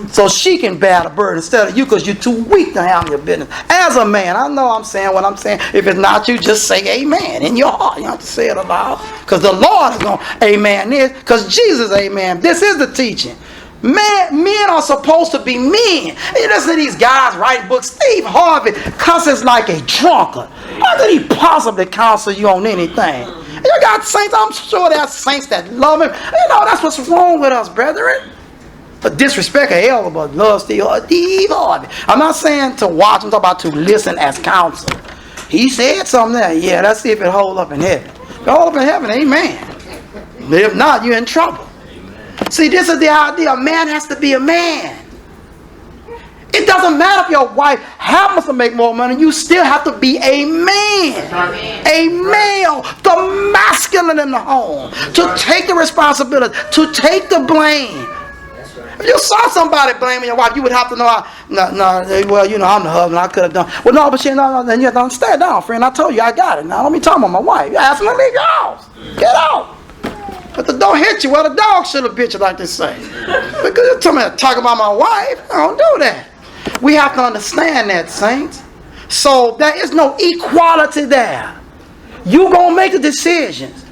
So she can bear the burden instead of you because you're too weak to handle your business. As a man, I know I'm saying what I'm saying. If it's not you, just say amen in your heart. You don't have to say it aloud. Because the Lord is going to amen this. Because Jesus amen. This is the teaching. Men are supposed to be men. You listen to these guys writing books. Steve Harvey cusses like a drunkard. How could he possibly counsel you on anything? You got saints, I'm sure there are saints that love him. You know, that's what's wrong with us, brethren. But disrespect an elder, but love Steve Harvey. I'm not saying to watch, I'm talking about to listen as counsel. He said something there. Yeah, let's see if it hold up in heaven. If it hold up in heaven, amen. But if not, you're in trouble. See, this is the idea. A man has to be a man. It doesn't matter if your wife happens to make more money. You still have to be a man. A male. The masculine in the home. To take the responsibility. To take the blame. If you saw somebody blaming your wife, you would have to know, well, you know, I'm the husband. I could have done. Well, no, but then you have to stay down, friend. I told you I got it. Now, don't be talking about my wife. You're asking to leave your house. Get out. But the dog hit you. Well, the dog should have bit you, like they say. Because you're talking about my wife. I don't do that. We have to understand that, saints. So there is no equality there. You're going to make the decisions.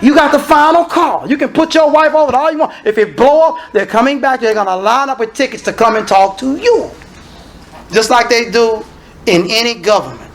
You got the final call. You can put your wife over all you want. If it blow up, they're coming back. They're going to line up with tickets to come and talk to you. Just like they do in any government.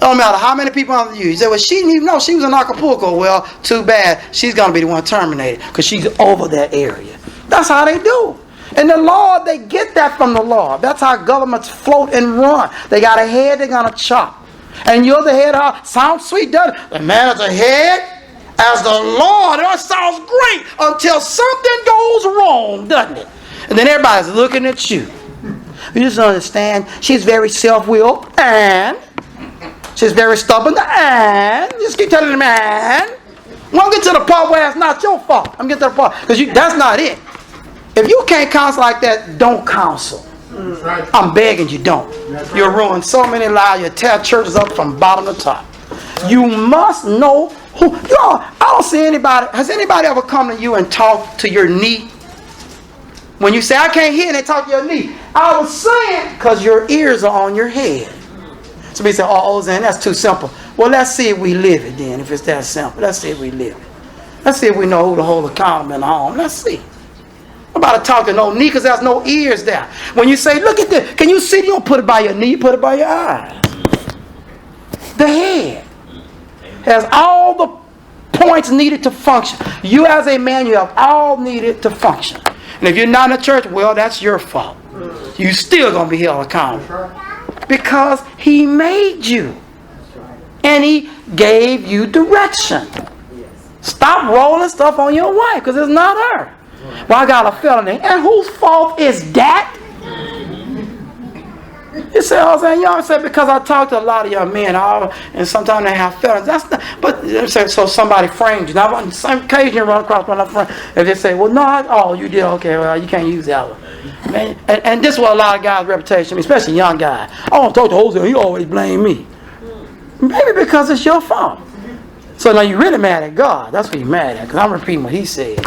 Don't matter how many people under you. You say, well, she didn't even know she was in Acapulco. Well, too bad. She's going to be the one terminated because she's over that area. That's how they do. And the Lord, they get that from the Lord. That's how governments float and run. They got a head they're going to chop. And you're the head. Sounds sweet, doesn't it? The man is the head as the Lord. That sounds great until something goes wrong, doesn't it? And then everybody's looking at you. You just understand she's very self-willed and she's very stubborn and just keep telling the man. I'm going to get to the part where it's not your fault. I'm getting to the part because that's not it. If you can't counsel like that, don't counsel. I'm begging you, don't. You'll ruin so many lives. You'll tear churches up from bottom to top. You must know who. You know, I don't see anybody. Has anybody ever come to you and talked to your knee? When you say, I can't hear, and they talk to your knee. I was saying, because your ears are on your head. Somebody say, oh, Ozan, that's too simple. Well, let's see if we live it then, if it's that simple. Let's see if we live it. Let's see if we know who to hold accountable in the home. Let's see. I'm about to talk to no knee because there's no ears there. When you say, look at this, can you see? You don't put it by your knee, you put it by your eyes. The head has all the points needed to function. You as a man, you have all needed to function. And if you're not in the church, well, that's your fault. You're still going to be held accountable. Because he made you. And he gave you direction. Stop rolling stuff on your wife because it's not her. Well, I got a felony. And whose fault is that? You say, Ozan, you know, I said, because I talk to a lot of young men, and sometimes they have feelings. That's not, but so somebody framed you. Now, on some occasion, you run across one of friends, and they say, well, no, you did okay. Well, you can't use that one. Man, and this is what a lot of guys' reputation, especially young guys. I don't talk to Ozan, he always blame me. Maybe because it's your fault. So now you're really mad at God. That's what you're mad at, because I'm repeating what he said.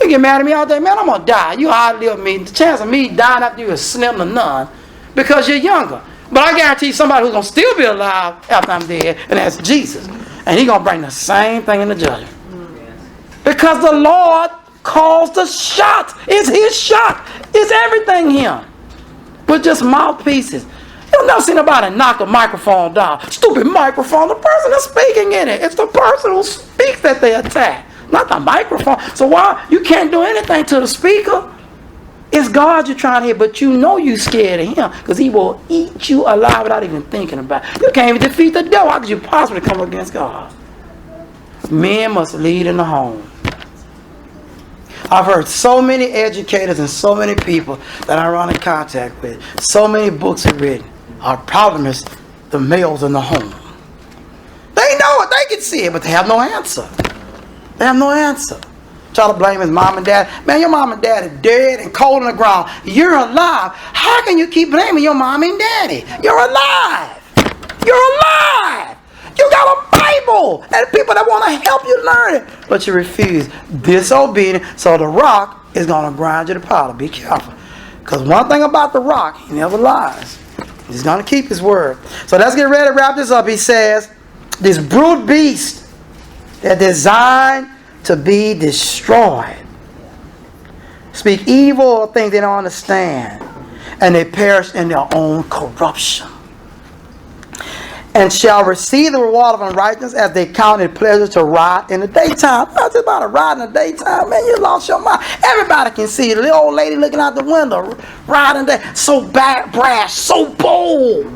You get mad at me all day, man, I'm going to die. You outlive me. The chance of me dying after you is slim to none because you're younger. But I guarantee somebody who's going to still be alive after I'm dead, and that's Jesus. And he's going to bring the same thing in the judgment. Because the Lord calls the shot. It's his shot. It's everything him. We're just mouthpieces. You'll never see nobody knock a microphone down. Stupid microphone. The person is speaking in it. It's the person who speaks that they attack, not the microphone. So why you can't do anything to the speaker? It's God you're trying to hear, but you know you're scared of him because he will eat you alive without even thinking about it. You can't even defeat the devil. How could you possibly come against God? Men must lead in the home. I've heard so many educators and so many people that I run in contact with. So many books are written. Our problem is the males in the home. They know it. They can see it, but they have no answer. They have no answer. Try to blame his mom and dad. Man, your mom and dad are dead and cold on the ground. You're alive. How can you keep blaming your mom and daddy? You're alive. You're alive. You got a Bible and people that want to help you learn it, but you refuse. Disobedient. So the rock is going to grind you to powder. Be careful. Because one thing about the rock, he never lies. He's going to keep his word. So let's get ready to wrap this up. He says, this brute beast, they're designed to be destroyed. Speak evil of things they don't understand. And they perish in their own corruption. And shall receive the reward of unrighteousness as they count it pleasure to ride in the daytime. Not just about a ride in the daytime, man. You lost your mind. Everybody can see the little old lady looking out the window, riding there. So brash, so bold.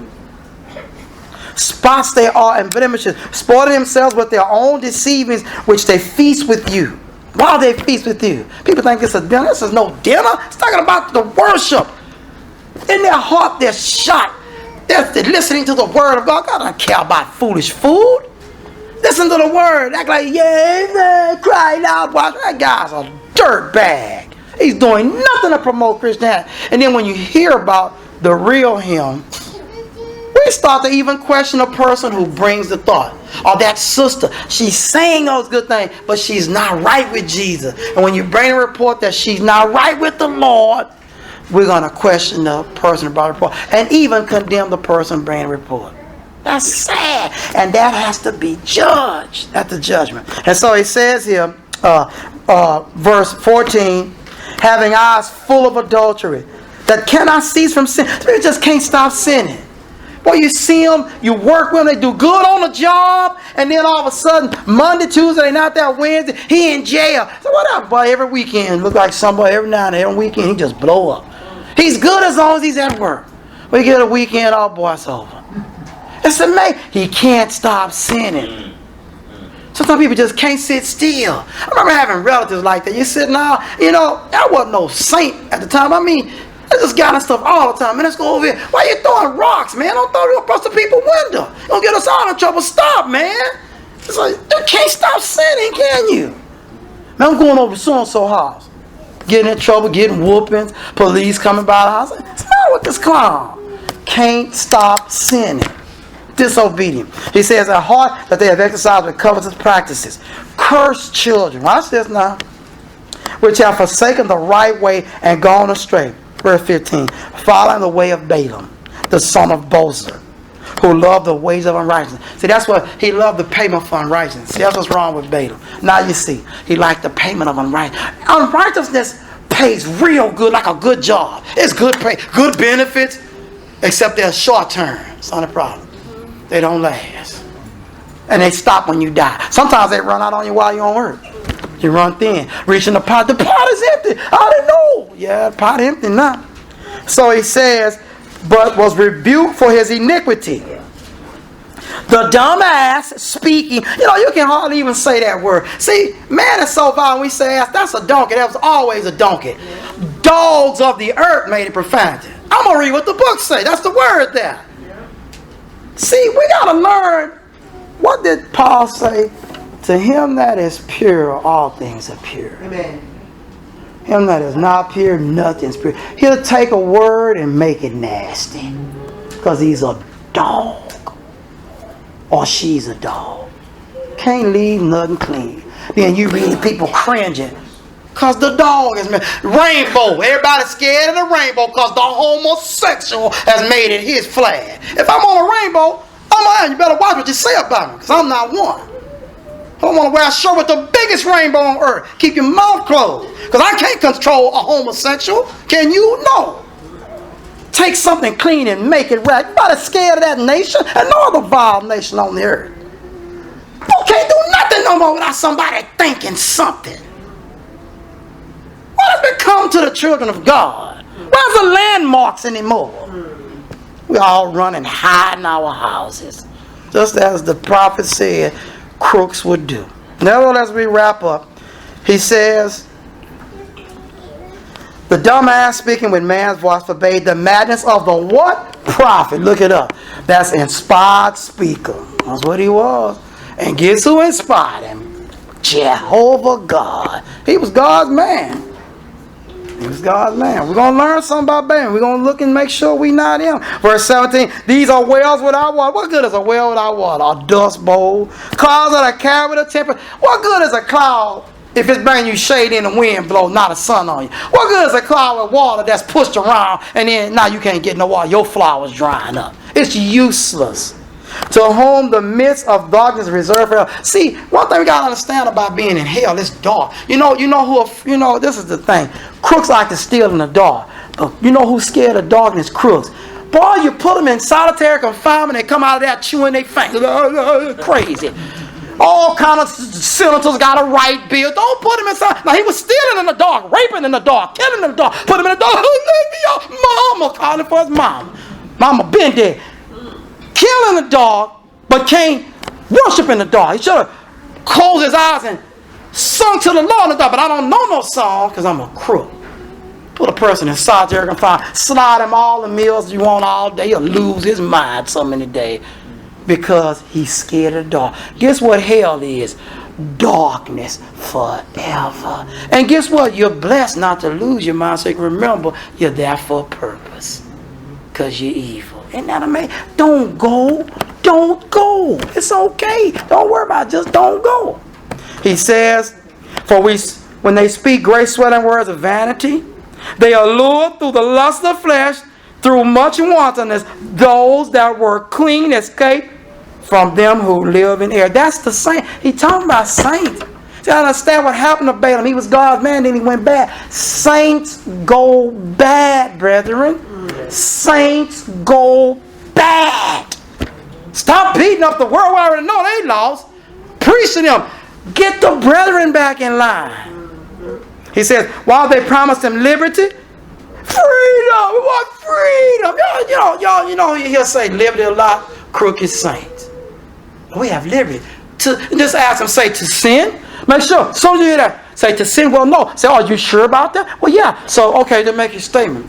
Spots they are and blemishes, sporting themselves with their own deceivings, which they feast with you. While they feast with you. People think it's a dinner. This is no dinner. It's talking about the worship. In their heart, they're shot. They're listening to the word of God. God don't care about foolish food. Listen to the word. Act like, yeah, cry loud. Watch. That guy's a dirt bag. He's doing nothing to promote Christianity. And then when you hear about the real him, we start to even question a person who brings the thought. Or that sister, she's saying those good things, but she's not right with Jesus. And when you bring a report that she's not right with the Lord, we're going to question the person who brought the report. And even condemn the person bringing the report. That's sad. And that has to be judged at the judgment. And so he says here, verse 14, having eyes full of adultery, that cannot cease from sin. They just can't stop sinning. Boy, you see them, you work with them, they do good on the job, and then all of a sudden, Monday, Tuesday, they not there Wednesday, he in jail. So what up, boy? Every weekend, look like somebody, every now and then, every weekend, he just blow up. He's good as long as he's at work. We get a weekend, oh boy, it's over. It's amazing. He can't stop sinning. Sometimes people just can't sit still. I remember having relatives like that. You sit now, I wasn't no saint at the time. I mean, I just got and stuff all the time. Man, let's go over here. Why you throwing rocks, man? Don't throw it across the people's window. Don't get us all in trouble. Stop, man. It's like, you can't stop sinning, can you? Man, I'm going over so-and-so house. Getting in trouble, getting whoopings, police coming by the house. What's the matter with this clown? Can't stop sinning. Disobedient. He says, a heart that they have exercised with covetous practices. Cursed children. Watch this now. Which have forsaken the right way and gone astray. Verse 15. Following the way of Balaam, the son of Bosor, who loved the ways of unrighteousness. See, that's what he loved, the payment for unrighteousness. See, that's what's wrong with Balaam. Now you see, he liked the payment of unrighteousness. Unrighteousness pays real good, like a good job. It's good pay, good benefits, except they're short term. It's not a problem. They don't last. And they stop when you die. Sometimes they run out on you while you're on work. You run thin. Reaching the pot. The pot is empty. I didn't know. Yeah, the pot empty now. So he says, but was rebuked for his iniquity. The dumbass speaking. You can hardly even say that word. See, man is so violent. We say that's a donkey. That was always a donkey. Dogs of the earth made it profanity. I'm going to read what the book say. That's the word there. See, we got to learn. What did Paul say? To him that is pure, all things are pure. Amen. Him that is not pure, nothing's pure. He'll take a word and make it nasty. Because he's a dog. Or she's a dog. Can't leave nothing clean. Then you read people cringing. Because the dog is made. Rainbow. Everybody's scared of the rainbow because the homosexual has made it his flag. If I'm on a rainbow, you better watch what you say about me. Because I'm not one. I don't want to wear a shirt with the biggest rainbow on earth. Keep your mouth closed. Because I can't control a homosexual. Can you? No. Take something clean and make it right. Everybody's scared of that nation and no other vile nation on the earth. You can't do nothing no more without somebody thinking something. What has become to the children of God? Where's the landmarks anymore? We all run and hide in our houses. Just as the prophet said crooks would do. Nevertheless, we wrap up. He says, the dumb ass speaking with man's voice forbade the madness of the what? Prophet. Look it up. That's inspired speaker. That's what he was. And guess who inspired him? Jehovah God. He was God's man. He was God's man. We're going to learn something about Balaam. We're going to look and make sure we not him. Verse 17. These are wells without water. What good is a well without water? A dust bowl. Clouds that are carried with a temperature. What good is a cloud if it's bringing you shade in the wind blow, not a sun on you? What good is a cloud with water that's pushed around and then now you can't get no water? Your flower's drying up. It's useless. To whom the midst of darkness is reserved for hell. See, one thing we gotta understand about being in hell, it's dark. You know who, this is the thing. Crooks like to steal in the dark. You know who's scared of darkness? Crooks. Boy, you put them in solitary confinement, they come out of there chewing their fingers. Crazy. All kind of senators got a right bill. Don't put him inside. Now, he was stealing in the dark, raping in the dark, killing in the dark. Put him in the dark. Let me out. Mama calling for his mama. Mama been dead. Kill in the dark, but can't worship in the dark. He should have closed his eyes and sung to the Lord in the dark. But I don't know no song because I'm a crook. Put a person in solitary confinement, slide him all the meals you want all day. He'll lose his mind some in the day because he's scared of the dark. Guess what hell is? Darkness forever. And guess what? You're blessed not to lose your mind so you can remember you're there for a purpose because you're evil. Isn't that amazing? Don't go. Don't go. It's okay. Don't worry about it. Just don't go. He says, when they speak great swelling words of vanity, they allure through the lust of flesh, through much wantonness, those that were clean escape from them who live in error. That's the saint. He's talking about saints. See, I understand what happened to Balaam. He was God's man, then he went bad. Saints go bad, brethren. Saints go bad. Stop beating up the world. We already know they lost. Preach to them. Get the brethren back in line. He says, while they promised them liberty, freedom. We want freedom. You know, he'll say liberty a lot. Crooked saints. We have liberty. Just ask them, say to sin. Make sure. So you hear that. Say to sin. Well, no. Say, are you sure about that? Well, yeah. So, okay, then make your statement.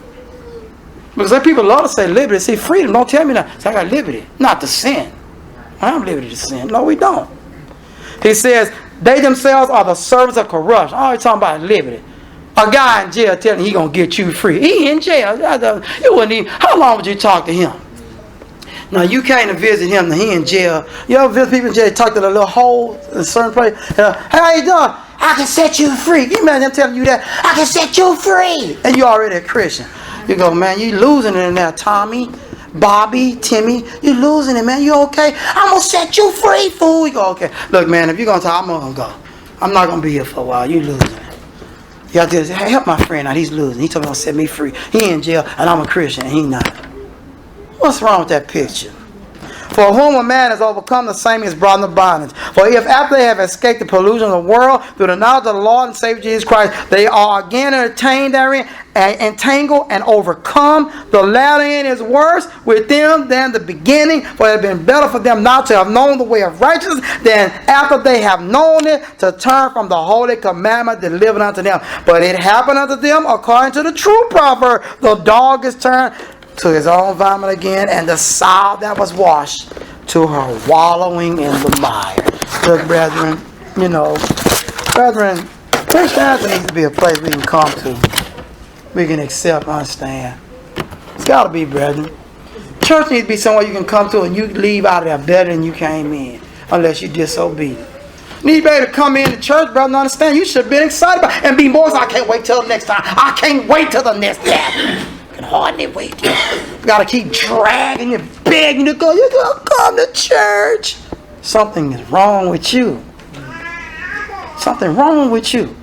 Because some people love to say liberty. See, freedom. Don't tell me that. Say, I got liberty. Not to sin. I have liberty to sin. No, we don't. He says, they themselves are the servants of corruption. Oh, he's talking about liberty. A guy in jail telling you he's going to get you free. He in jail. You wouldn't even, how long would you talk to him? Now, you can't visit him. He in jail. You ever visit people in jail, talk to the little hole in a certain place? Hey, how you doing? I can set you free. You imagine him telling you that? I can set you free. And you already a Christian. You go, man, you losing it in there, Tommy, Bobby, Timmy. You losing it, man. You okay? I'm going to set you free, fool. You go, okay. Look, man, if you're going to talk, I'm going to go. I'm not going to be here for a while. You losing it. You have to say, hey, help my friend out. He's losing. He told me to set me free. He in jail, and I'm a Christian, and he not. What's wrong with that picture? For whom a man has overcome, the same is brought into bondage. For if after they have escaped the pollution of the world through the knowledge of the Lord and Savior Jesus Christ, they are again entertained therein, and entangled and overcome, the latter end is worse with them than the beginning. For it had been better for them not to have known the way of righteousness than after they have known it to turn from the holy commandment delivered unto them. But it happened unto them according to the true proverb, the dog is turned to his own vomit again, and the sow that was washed to her wallowing in the mire. Look, brethren, Christianity needs to be a place we can come to. We can accept, understand. It's got to be, brethren. Church needs to be somewhere you can come to and you leave out of there better than you came in, unless you're disobedient. You need to be able to come in the church, brother, and understand you should have been excited about it. And be more, I can't wait till the next time. I can't wait till the next time. I can hardly wait. You got to keep dragging you, begging to go. You got to come to church. Something is wrong with you. Something wrong with you.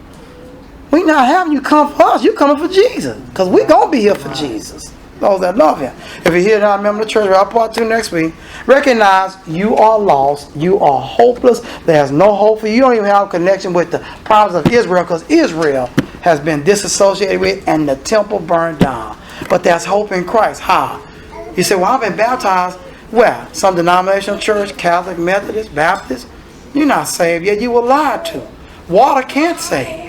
We not having you come for us. You coming for Jesus. Because we going to be here for Jesus. Those that love him. If you're here now, remember the church. I'll part 2 next week. Recognize you are lost. You are hopeless. There's no hope for you. You don't even have a connection with the promise of Israel. Because Israel has been disassociated with and the temple burned down. But there's hope in Christ. How? You say, well, I've been baptized. Well, some denominational church, Catholic, Methodist, Baptist. You're not saved yet. You were lied to. Water can't save.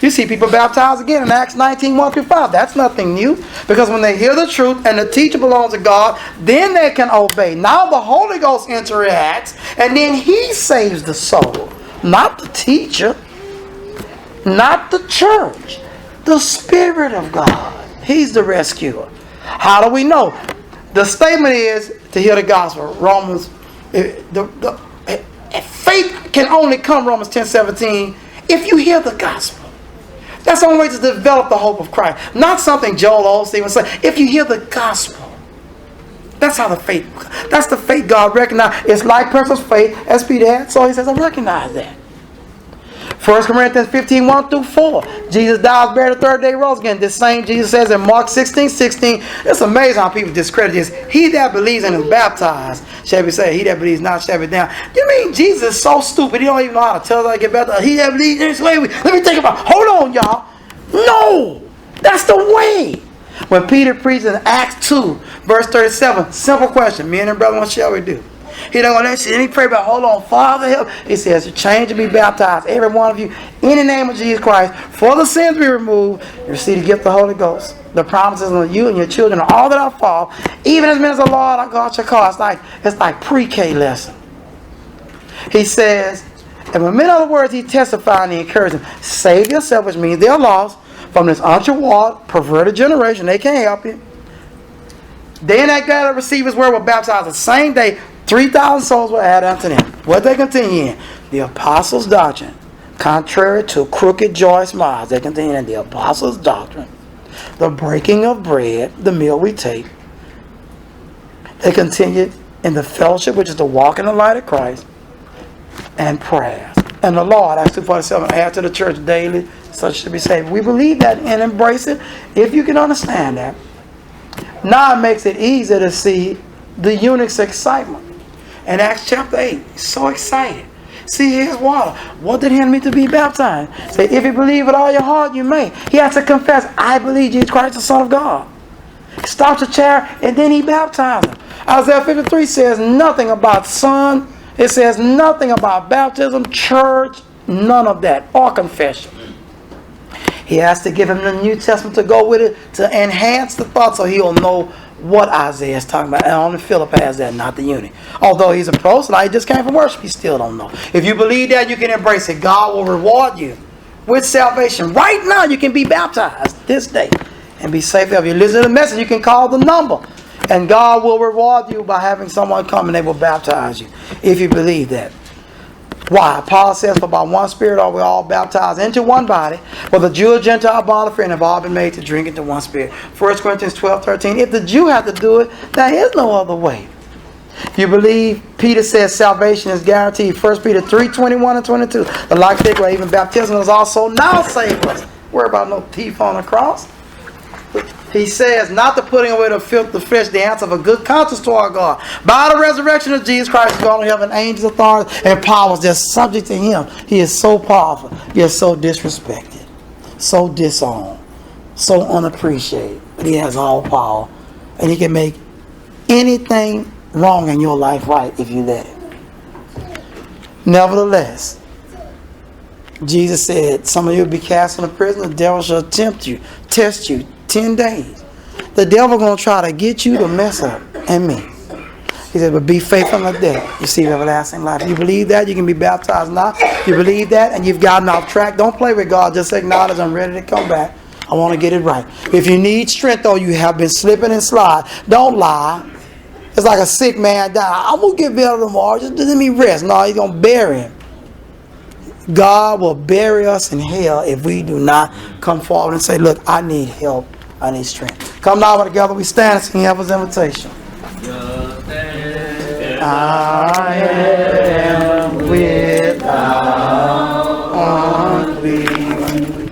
You see people baptized again in Acts 19, 1-5. That's nothing new. Because when they hear the truth and the teacher belongs to God, then they can obey. Now the Holy Ghost interacts and then he saves the soul. Not the teacher. Not the church. The Spirit of God. He's the rescuer. How do we know? The statement is to hear the gospel. Faith can only come, Romans 10:17, if you hear the gospel. That's the only way to develop the hope of Christ. Not something Joel Osteen would say. If you hear the gospel. That's how the faith, that's the faith God recognized. It's like person's faith as Peter had. So he says, I recognize that. 1 Corinthians 15, 1-4. Jesus died, buried, the third day rose again. This same Jesus says in Mark 16:16. It's amazing how people discredit this. He that believes and is baptized shall be saved. He that believes not shall be damned. You mean Jesus is so stupid he don't even know how to tell us how to get baptized? He that believes in slavery. Let me think about it. Hold on, y'all. No! That's the way. When Peter preached in Acts 2, verse 37, simple question. Me and the brother, what shall we do? He don't let me pray about, hold on, Father help. He says to change and be baptized, every one of you, in the name of Jesus Christ, for the sins be removed, you receive the gift of the Holy Ghost. The promises on you and your children are all that are fall, even as many as the Lord our God shall call. It's like pre-K lesson. He says, and with many other words, he testified and he encouraged them, save yourself, which means they're lost from this untoward, perverted generation. They can't help you. They that gathered receive his word were baptized the same day. 3,000 souls were added unto them. What they continue in? The apostles' doctrine. Contrary to crooked Joyce Miles, they continue in the apostles' doctrine. The breaking of bread, the meal we take. They continue in the fellowship, which is to walk in the light of Christ. And prayers. And the Lord, Acts 2:47, add to the church daily, such should be saved. We believe that and embrace it, if you can understand that. Now it makes it easier to see the eunuch's excitement. In Acts chapter 8, he's so excited. See, here's water. What did he need to be baptized? Say, if you believe with all your heart, you may. He has to confess, I believe Jesus Christ, the Son of God. He stops the chair, and then he baptized him. Isaiah 53 says nothing about son. It says nothing about baptism, church, none of that, or confession. He has to give him the New Testament to go with it, to enhance the thought so he'll know what Isaiah is talking about. And only Philip has that, not the eunuch. Although he's a proselyte, he just came from worship, he still don't know. If you believe that, you can embrace it. God will reward you with salvation. Right now, you can be baptized this day and be saved. If you listen to the message, you can call the number. And God will reward you by having someone come and they will baptize you. If you believe that. Why? Paul says, for by one Spirit are we all baptized into one body. For the Jew and Gentile, bond of friend, have all been made to drink into one Spirit. 1 Corinthians 12:13. If the Jew have to do it, there is no other way. If you believe, Peter says salvation is guaranteed. 1 Peter 3:21 and 22. The like thing where even baptism is also now saved us. Worry about no thief on the cross. He says, not the putting away the filth, the flesh, the answer of a good conscience toward God. By the resurrection of Jesus Christ, God in heaven, angels, authorities, and powers that's subject to him. He is so powerful, yet so disrespected, so disowned, so unappreciated. But he has all power, and he can make anything wrong in your life right if you let him. Nevertheless, Jesus said, some of you will be cast into prison, the devil shall tempt you, test you 10 days. The devil going to try to get you to mess up, and me. He said, but be faithful unto death. You see everlasting life. You believe that, you can be baptized now. You believe that, and you've gotten off track. Don't play with God. Just acknowledge, I'm ready to come back. I want to get it right. If you need strength, or you have been slipping and slide, don't lie. It's like a sick man dying. I'm going to get better tomorrow. Just let me rest. No, he's going to bury him. God will bury us in hell if we do not come forward and say, look, I need help. I need strength. Come now together. We stand and sing heaven's invitation. I am without unclean.